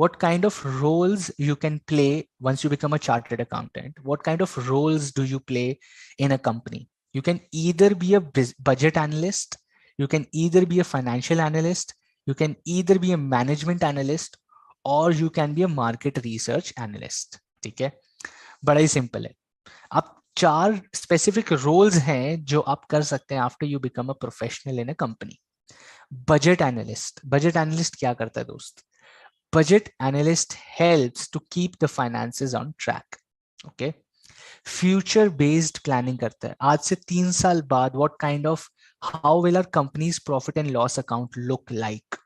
what kind of roles you can play once you become a chartered accountant? What kind of roles do you play in a company? You can either be a budget analyst, you can either be a financial analyst, you can either be a management analyst, or you can be a market research analyst. ठीक है, बड़ा ही simple है. आप 4 specific roles हैं जो आप कर सकते हैं after you become a professional in a company. Budget analyst. Budget analyst क्या करता है दोस्त? Budget analyst helps to keep the finances on track. Okay, future based planning करता है. आज से 3 साल बाद what kind of, how will our companies profit and loss account look like?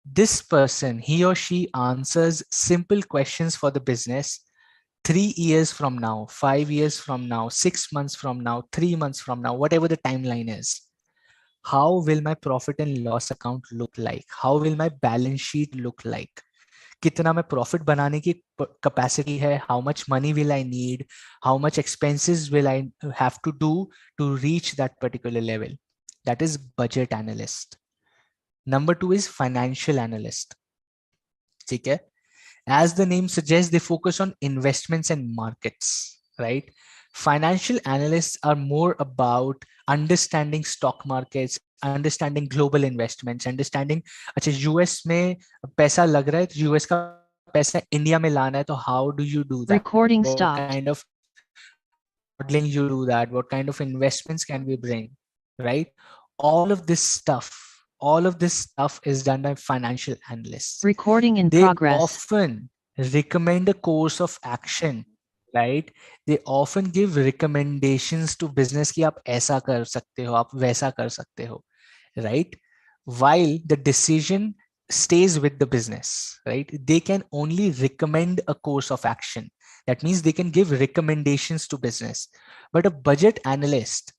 This person, he or she answers simple questions for the business 3 years from now, 5 years from now, 6 months from now, 3 months from now, whatever the timeline is. How will my profit and loss account look like? How will my balance sheet look like? कितना मैं profit बनाने की capacity है? How much money will I need? How much expenses will I have to do to reach that particular level? That is budget analyst. Number 2 is financial analyst. ठीक है, as the name suggests, they focus on investments and markets, right? Financial analysts are more about understanding stock markets, understanding global investments, understanding, अच्छा US में पैसा लग रहा है तो US का पैसा इंडिया में लाना है, तो how do you do that? Recording What stopped. kind of modeling you do that? What kind of investments can we bring, right? All of this stuff is done by financial analysts. Recording in They progress. often recommend a course of action, right? They often give recommendations to business कि आप ऐसा कर सकते हो, आप वैसा कर सकते हो, right? While the decision stays with the business, right? They can only recommend a course of action. That means they can give recommendations to business. But a budget analyst,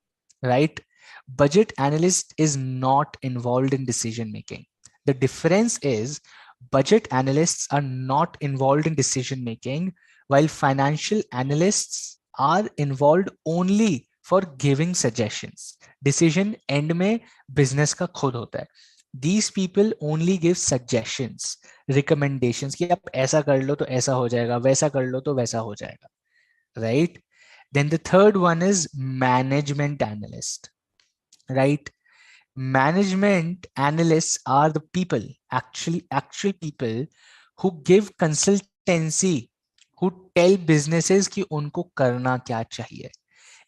right? Budget analyst is not involved in decision making. The difference is budget analysts are not involved in decision making, while financial analysts are involved only for giving suggestions. Decision end में business का खुद होता है. These people only give suggestions, recommendations कि आप ऐसा कर लो तो ऐसा हो जाएगा, वैसा कर लो तो वैसा हो जाएगा, right? Then the third one is management analyst, right? Management analysts are the people, actual people who give consultancy, who tell businesses कि उनको करना क्या चाहिए.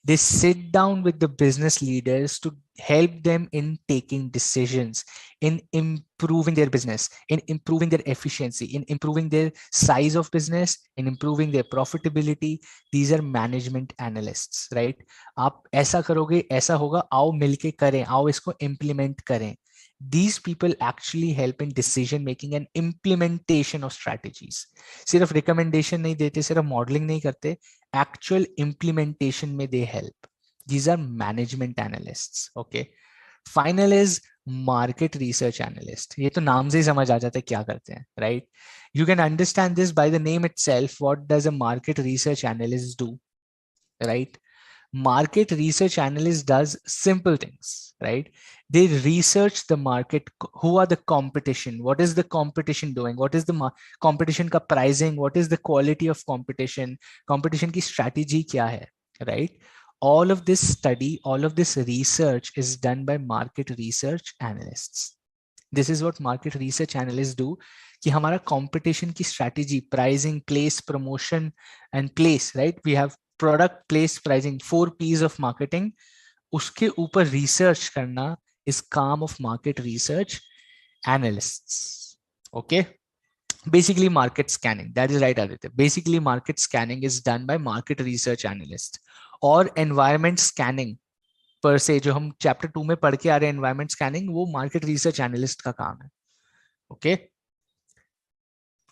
They sit down with the business leaders to help them in taking decisions, in improving their business, in improving their efficiency, in improving their size of business, in improving their profitability. These are management analysts, right? आप ऐसा करोगे, ऐसा होगा, आओ मिलके करें, आओ इसको implement करें. These people actually help in decision making and implementation of strategies. सिर्फ recommendation नहीं देते, सिर्फ modeling नहीं करते, actual implementation में they help. These are management analysts. Okay. Final is market research analyst. ये तो नाम से ही समझ आ जाता है क्या करते हैं, right? You can understand this by the name itself. What does a market research analyst do, right? Market research analyst does simple things, right? They research the market. Who are the competition? What is the competition doing? What is the competition ka pricing? What is the quality of competition? Competition ki strategy kya hai, right? All of this study, all of this research is done by market research analysts. This is what market research analysts do, कि हमारा competition की strategy, pricing, place, promotion and place, right? We have product, place, pricing, 4 P's of marketing. उसके ऊपर research करना is काम of market research analysts. Okay. Basically market scanning. That is right, Aditya. Basically market scanning is done by market research analyst. और environment scanning per se जो हम chapter 2 में पढ़ के आ रहे हैं, environment scanning, वो market research analyst का काम है. Okay.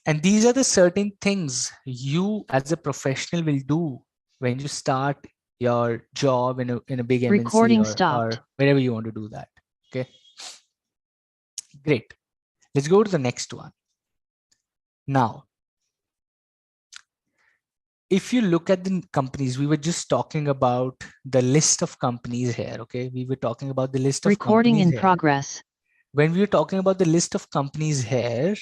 And these are the certain things you as a professional will do when you start your job in a big MNC Recording or stopped. wherever you want to do that. Okay. Great. Let's go to the next one. Now, if you look at the companies, we were just talking about the list of companies here. Okay. We were talking about the list of Recording companies in here. progress. When we were talking about the list of companies here,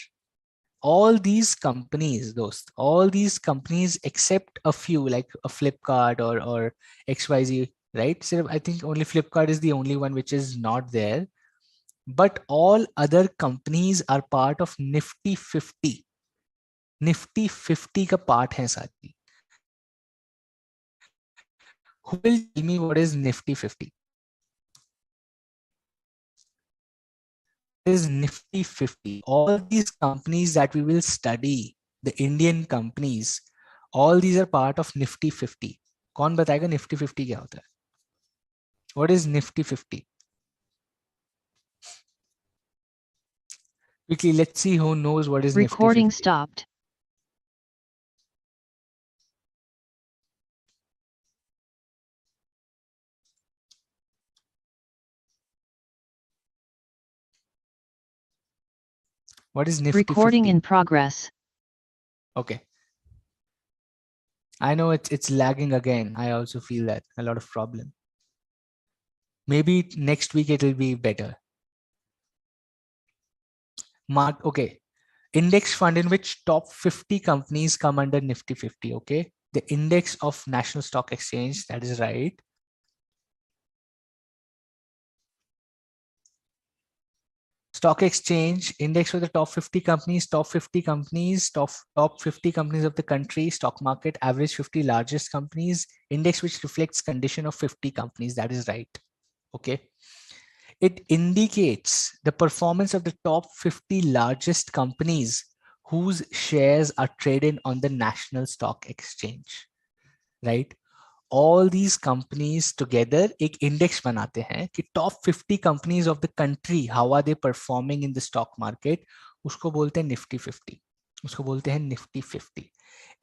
all these companies, all these companies except a few like a Flipkart or XYZ, right? So I think only Flipkart is the only one which is not there. But all other companies are part of Nifty 50. Nifty 50 का part है साथी. Who will tell me what is Nifty 50? Is Nifty 50. All these companies that we will study, the Indian companies, all these are part of Nifty 50. कौन बताएगा Nifty 50 क्या होता है? What is Nifty 50? Quickly, let's see who knows what is Nifty 50. Recording stopped. What is Nifty Recording 50? in progress. Okay. I know it's lagging again. I also feel that a lot of problem. Maybe next week it'll be better. Mark, okay. Index fund in which top 50 companies come under Nifty 50, okay? The index of National Stock Exchange, that is right. Stock exchange index for the top 50 companies, top 50 companies, top 50 companies of the country, stock market, average 50 largest companies, index which reflects condition of 50 companies. That is right. Okay. It indicates the performance of the top 50 largest companies whose shares are traded on the national stock exchange, right? All these companies together एक index बनाते हैं कि top 50 companies of the country, how are they performing in the stock market? उसको बोलते हैं Nifty 50, उसको बोलते हैं Nifty 50.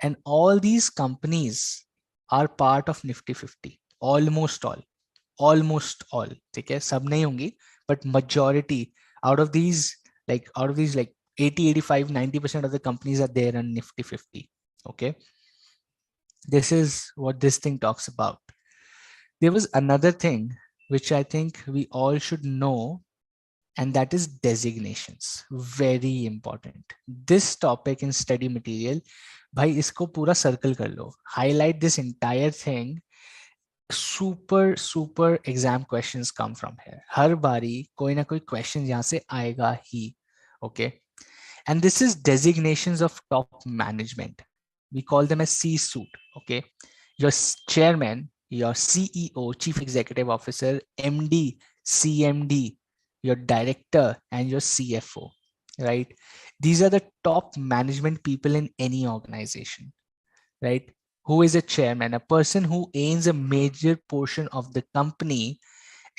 And all these companies are part of Nifty 50, almost all, almost all, ठीक है, सब नहीं होंगी, but majority out of these, like 80, 85, 90% of the companies are there on nifty 50. Okay, this is what this thing talks about. There was another thing which I think we all should know, and that is designations. Very important. This topic in study material, भाई इसको पूरा circle कर लो, highlight this entire thing. Super exam questions come from here. हर बारी कोई ना कोई question यहाँ से आएगा ही. Okay, and this is designations of top management. We call them as C-suite. Okay, your chairman, your CEO, chief executive officer, MD, CMD, your director, and your CFO, right? These are the top management people in any organization, right? Who is a chairman? A person who owns a major portion of the company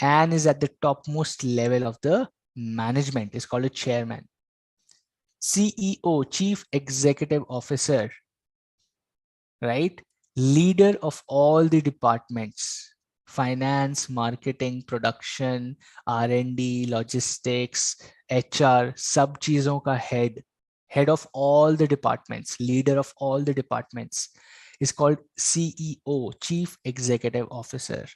and is at the topmost level of the management is called a chairman. CEO, chief executive officer, right? Leader of all the departments: finance, marketing, production, R&D, logistics, HR, सब चीजों का head of all the departments, leader of all the departments is called CEO, chief executive officer.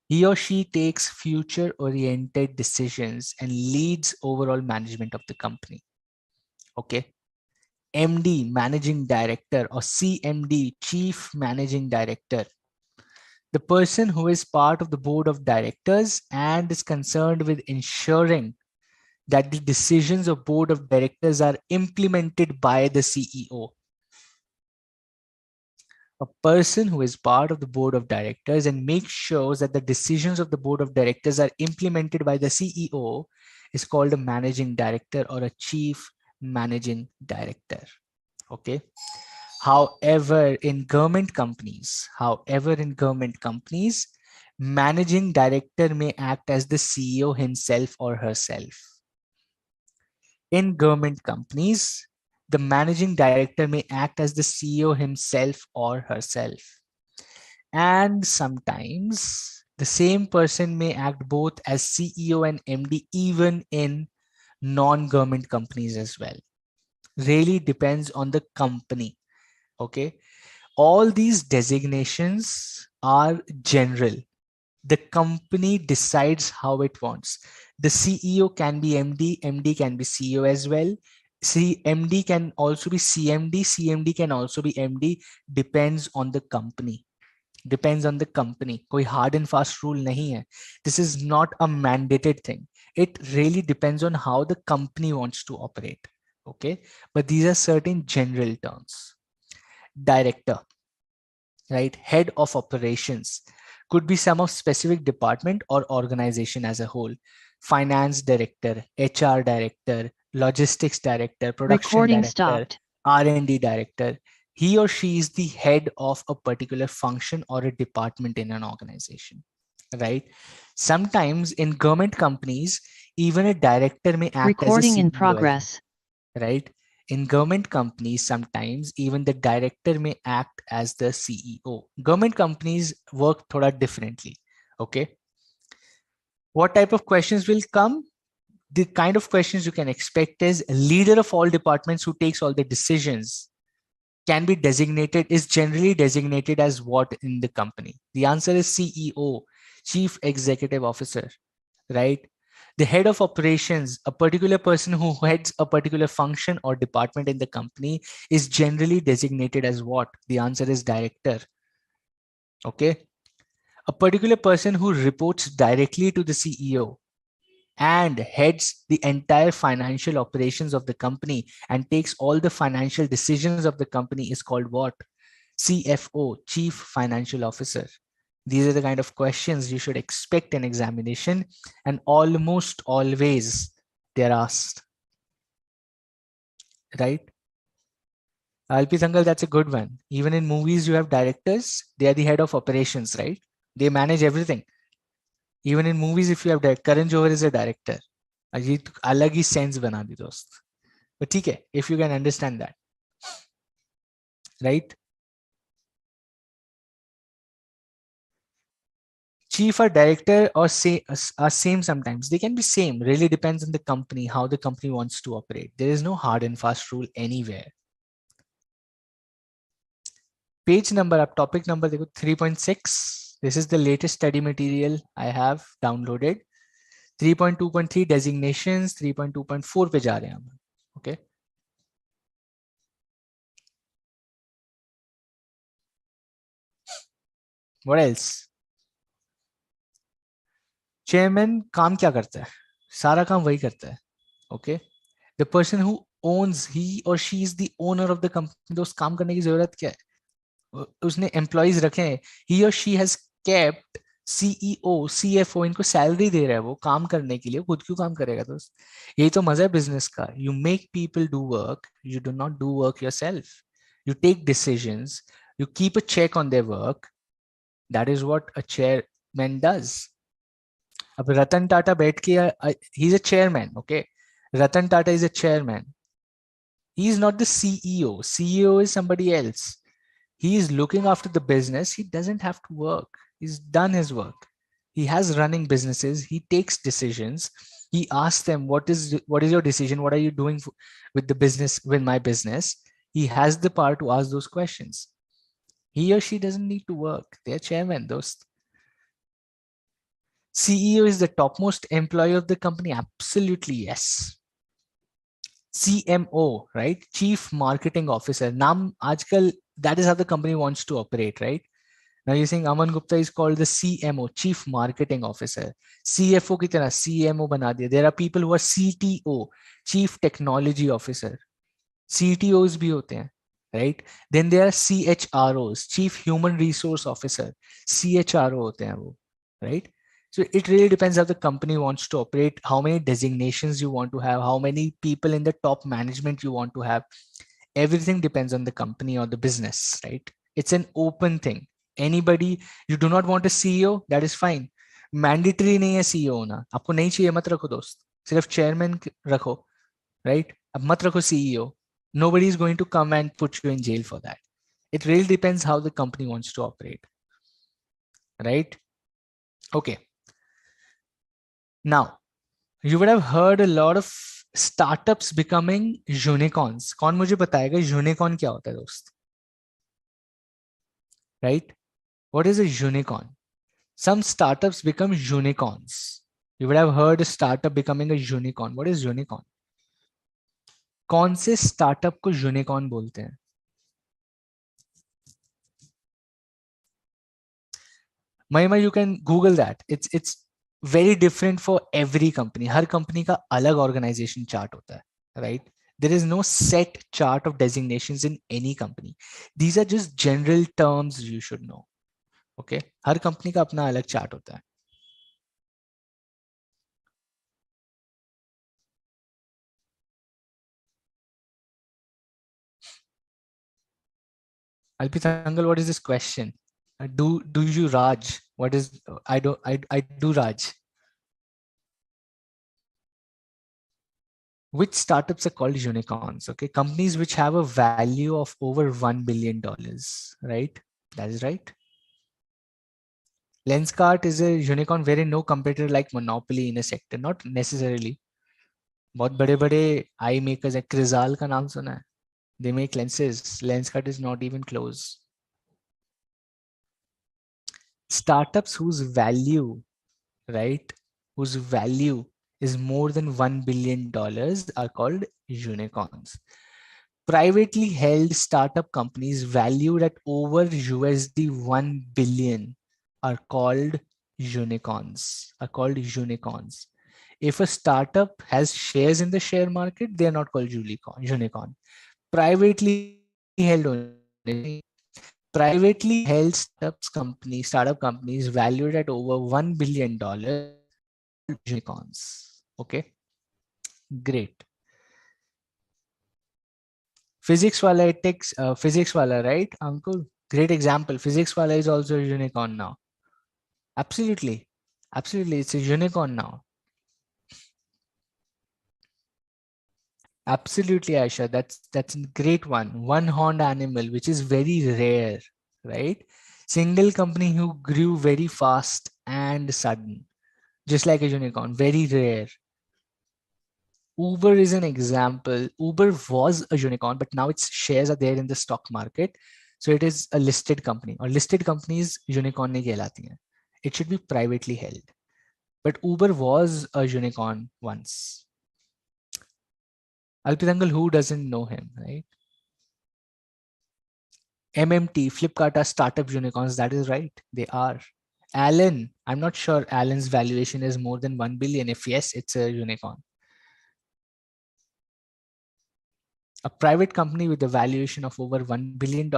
He or she takes future oriented decisions and leads overall management of the company. Okay. MD, Managing Director, or CMD, Chief Managing Director. The person who is part of the board of directors and is concerned with ensuring that the decisions of board of directors are implemented by the CEO. A person who is part of the board of directors and makes sure that the decisions of the board of directors are implemented by the CEO is called a managing director or a chief managing director. Okay. However, in government companies, managing director may act as the CEO himself or herself. In government companies, the managing director may act as the CEO himself or herself. And sometimes the same person may act both as CEO and MD even in non-government companies as well. Really depends on the company. Okay. All these designations are general. The company decides how it wants. The CEO can be MD, MD can be CEO as well. MD can also be CMD, CMD can also be MD, depends on the company. Depends on the company. कोई hard and fast rule नहीं है. This is not a mandated thing. It really depends on how the company wants to operate. Okay, but these are certain general terms. Director, right? Head of operations could be some of specific department or organization as a whole. Finance director, HR director, logistics director, production Recording director, stopped. R&D director. He or she is the head of a particular function or a department in an organization, right? Sometimes in government companies, even a director may act as a Recording in CEO as well, progress. right? In government companies, sometimes even the director may act as the CEO. Government companies work thoda differently. Okay. What type of questions will come? The kind of questions you can expect is leader of all departments who takes all the decisions can be designated, is generally designated as what in the company? The answer is CEO, Chief Executive Officer, right? The head of operations, a particular person who heads a particular function or department in the company, is generally designated as what? The answer is director. Okay. A particular person who reports directly to the CEO and heads the entire financial operations of the company and takes all the financial decisions of the company is called what? CFO, Chief Financial Officer. These are the kind of questions you should expect in examination, and almost always they're asked, right? Alpi Sangal, that's a good one. Even in movies, you have directors, they are the head of operations, right? They manage everything. Even in movies, if you have Karan Johar is a director. Ajit अलग ही sense बना दी दोस्त. but ठीक है, if you can understand that, right? Chief or director or say are same sometimes. They can be same. Really depends on the company, how the company wants to operate. There is no hard and fast rule anywhere. Page number up, topic number देखो 3.6. This is the latest study material I have downloaded. 3.2.3 designations, 3.2.4 पे जा रहे हैं हम. Okay. What else? Chairman काम क्या करता है? सारा काम वही करता है. Okay. The person who owns, he or she is the owner of the company. दोस्त काम करने की जरूरत क्या है? उसने एम्प्लॉयज रखे हैं. ही और she has kept CEO CFO, इनको सैलरी दे रहा है वो काम करने के लिए. खुद क्यों काम करेगा दोस्त? यही तो मजा है बिजनेस का. You make people do work, you do not do work yourself. You take decisions, you keep a check on their work. That is what a chairman does. अब रतन टाटा बैठ के, he is a chairman, okay? Ratan Tata is a chairman. He is not the CEO. CEO is somebody else. He is looking after the business. He doesn't have to work. He's done his work. He has running businesses. He takes decisions. He asks them, what is your decision? What are you doing with the business, with my business? He has the power to ask those questions. He or she doesn't need to work. They're chairman, those. CEO is the topmost employee of the company. Absolutely yes. CMO, right? Chief Marketing Officer. Naam aajkal, that is how the company wants to operate, right? Now you're saying Aman Gupta is called the CMO, Chief Marketing Officer. CFO की तरह CMO बना दिया. There are people who are CTO, Chief Technology Officer. CTOs भी होते हैं, right? Then there are CHROs, Chief Human Resource Officer. CHRO होते हैं वो, right? So it really depends how the company wants to operate, how many designations you want to have, how many people in the top management you want to have. Everything depends on the company or the business, right? It's an open thing. Anybody, you do not want a CEO, that is fine. Mandatory नहीं है CEO होना. आपको नहीं चाहिए मत रखो दोस्त. सिर्फ chairman रखो, right? अब मत रखो CEO. Nobody is going to come and put you in jail for that. It really depends how the company wants to operate, right? Okay. Now, you would have heard a lot of startups becoming unicorns. कौन मुझे बताएगा unicorn क्या होता है दोस्त? Right? What is a unicorn? Some startups become unicorns. You would have heard a startup becoming a unicorn. What is unicorn? कौन से startup को unicorn बोलते हैं? Mahima, you can Google that. It's very different for every company. Her company का अलग organization chart होता है, right? There is no set chart of designations in any company. These are just general terms you should know. Okay? Her company का अपना अलग chart होता है. Alpit Uncle, what is this question? Do you Raj? What is I do Raj. Which startups are called unicorns? Okay, companies which have a value of over $1 billion, right? That is right. Lenskart is a unicorn wherein no competitor like monopoly in a sector. Not necessarily. बहुत बड़े बड़े आई makers है. Crizal का नाम सुना है? They make lenses. Lenskart is not even close. Startups whose value, right, whose value is more than $1 billion are called unicorns. Privately held startup companies valued at over USD 1 billion are called unicorns. Are called unicorns. If a startup has shares in the share market, they are not called unicorn. Privately held only. Privately held startup companies valued at over $1 billion unicorns. Okay, great. Physics wala, it takes physics wala, right, uncle? Great example. Physics wala is also a unicorn now. Absolutely. Absolutely. It's a unicorn now. Absolutely, Aisha. That's a great one. One-horned animal, which is very rare, right? Single company who grew very fast and sudden, just like a unicorn, very rare. Uber is an example. Uber was a unicorn, but now its shares are there in the stock market. So it is a listed company, or listed companies unicorn नहीं कहलाती हैं. It should be privately held. But Uber was a unicorn once. Alpitangal, who doesn't know him, right? MMT, Flipkart are startup unicorns. That is right. They are. Alan, I'm not sure Alan's valuation is more than 1 billion. If yes, it's a unicorn. A private company with a valuation of over $1 billion,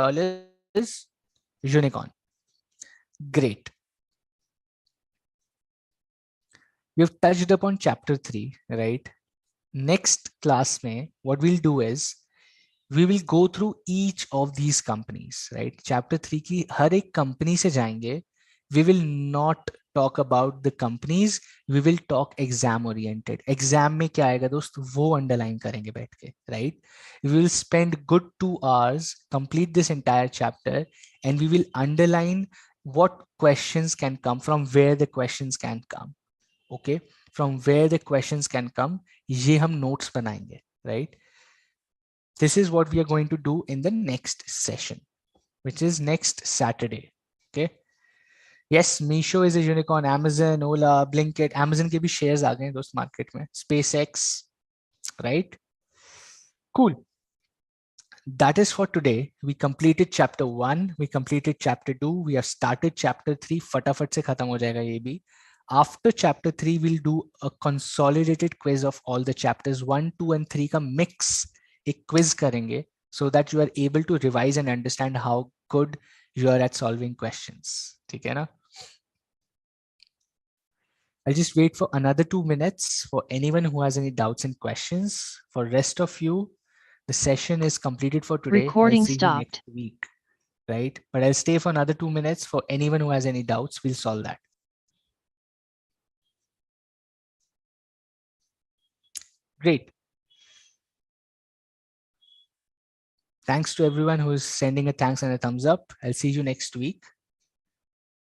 unicorn. Great. We've touched upon chapter 3, right? Next class में, what we'll do is we will go through each of these companies, right? Chapter 3 की हर एक company से जाएंगे. We will not talk about the companies. We will talk exam oriented. Exam में क्या आएगा दोस्त, वो underline करेंगे बैठ के, right? We will spend good 2 hours, complete this entire chapter, and we will underline what questions can come, from where the questions can come. Okay, from where the questions can come, ये हम notes बनाएंगे, right? This is what we are going to do in the next session, which is next Saturday. Okay. Yes, Meesho is a unicorn. Amazon, Ola, Blinkit, Amazon के भी shares आ गए हैं दोस्त market में. SpaceX, right? Cool. That is for today. We completed chapter 1, we completed chapter 2, we have started chapter 3. फटाफट से खत्म हो जाएगा ये भी. After chapter 3, we'll do a consolidated quiz of all the chapters 1, 2 and 3 का mix. एक quiz करेंगे so that you are able to revise and understand how good you are at solving questions. ठीक है ना? I'll just wait for another 2 minutes for anyone who has any doubts and questions. For rest of you, the session is completed for today. I'll Recording see you next stopped. week, right? But I'll stay for another 2 minutes. For anyone who has any doubts, we'll solve that. Great. Thanks to everyone who is sending a thanks and a thumbs up. I'll see you next week.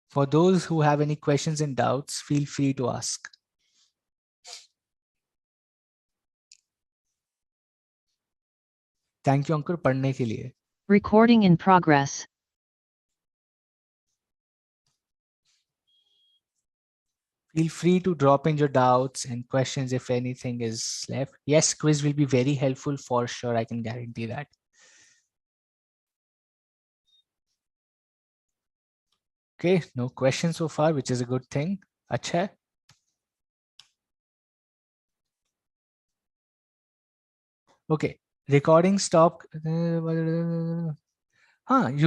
For those who have any questions and doubts, feel free to ask. Thank you, Ankur, पढ़ने के लिए. Recording in progress. Feel free to drop in your doubts and questions if anything is left. Yes, quiz will be very helpful for sure. I can guarantee that. Okay, no questions so far, which is a good thing. अच्छा है. Okay, recording stop. You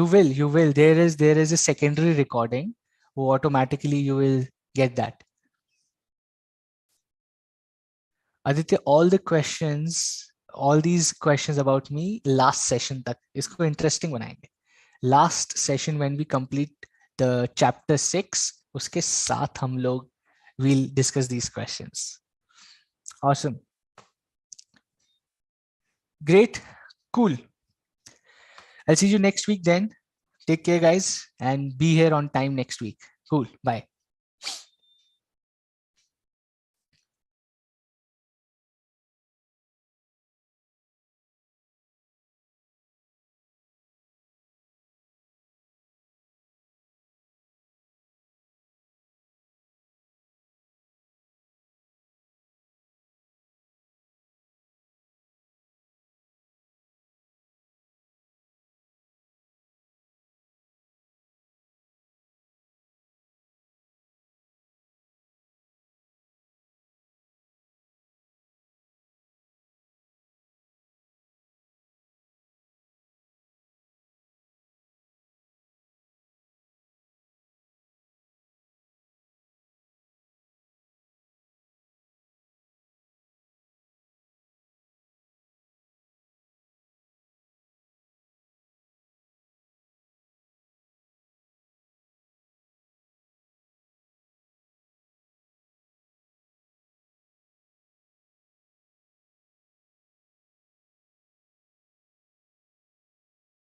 will. There is a secondary recording. Wo automatically you will get that. Aditya, all these questions about me last session तक इसको interesting बनाएंगे. Last session when we complete the chapter 6, उसके साथ हम लोग we'll discuss these questions. Awesome. Great. Cool. I'll see you next week then. Take care, guys, and be here on time next week. Cool. Bye.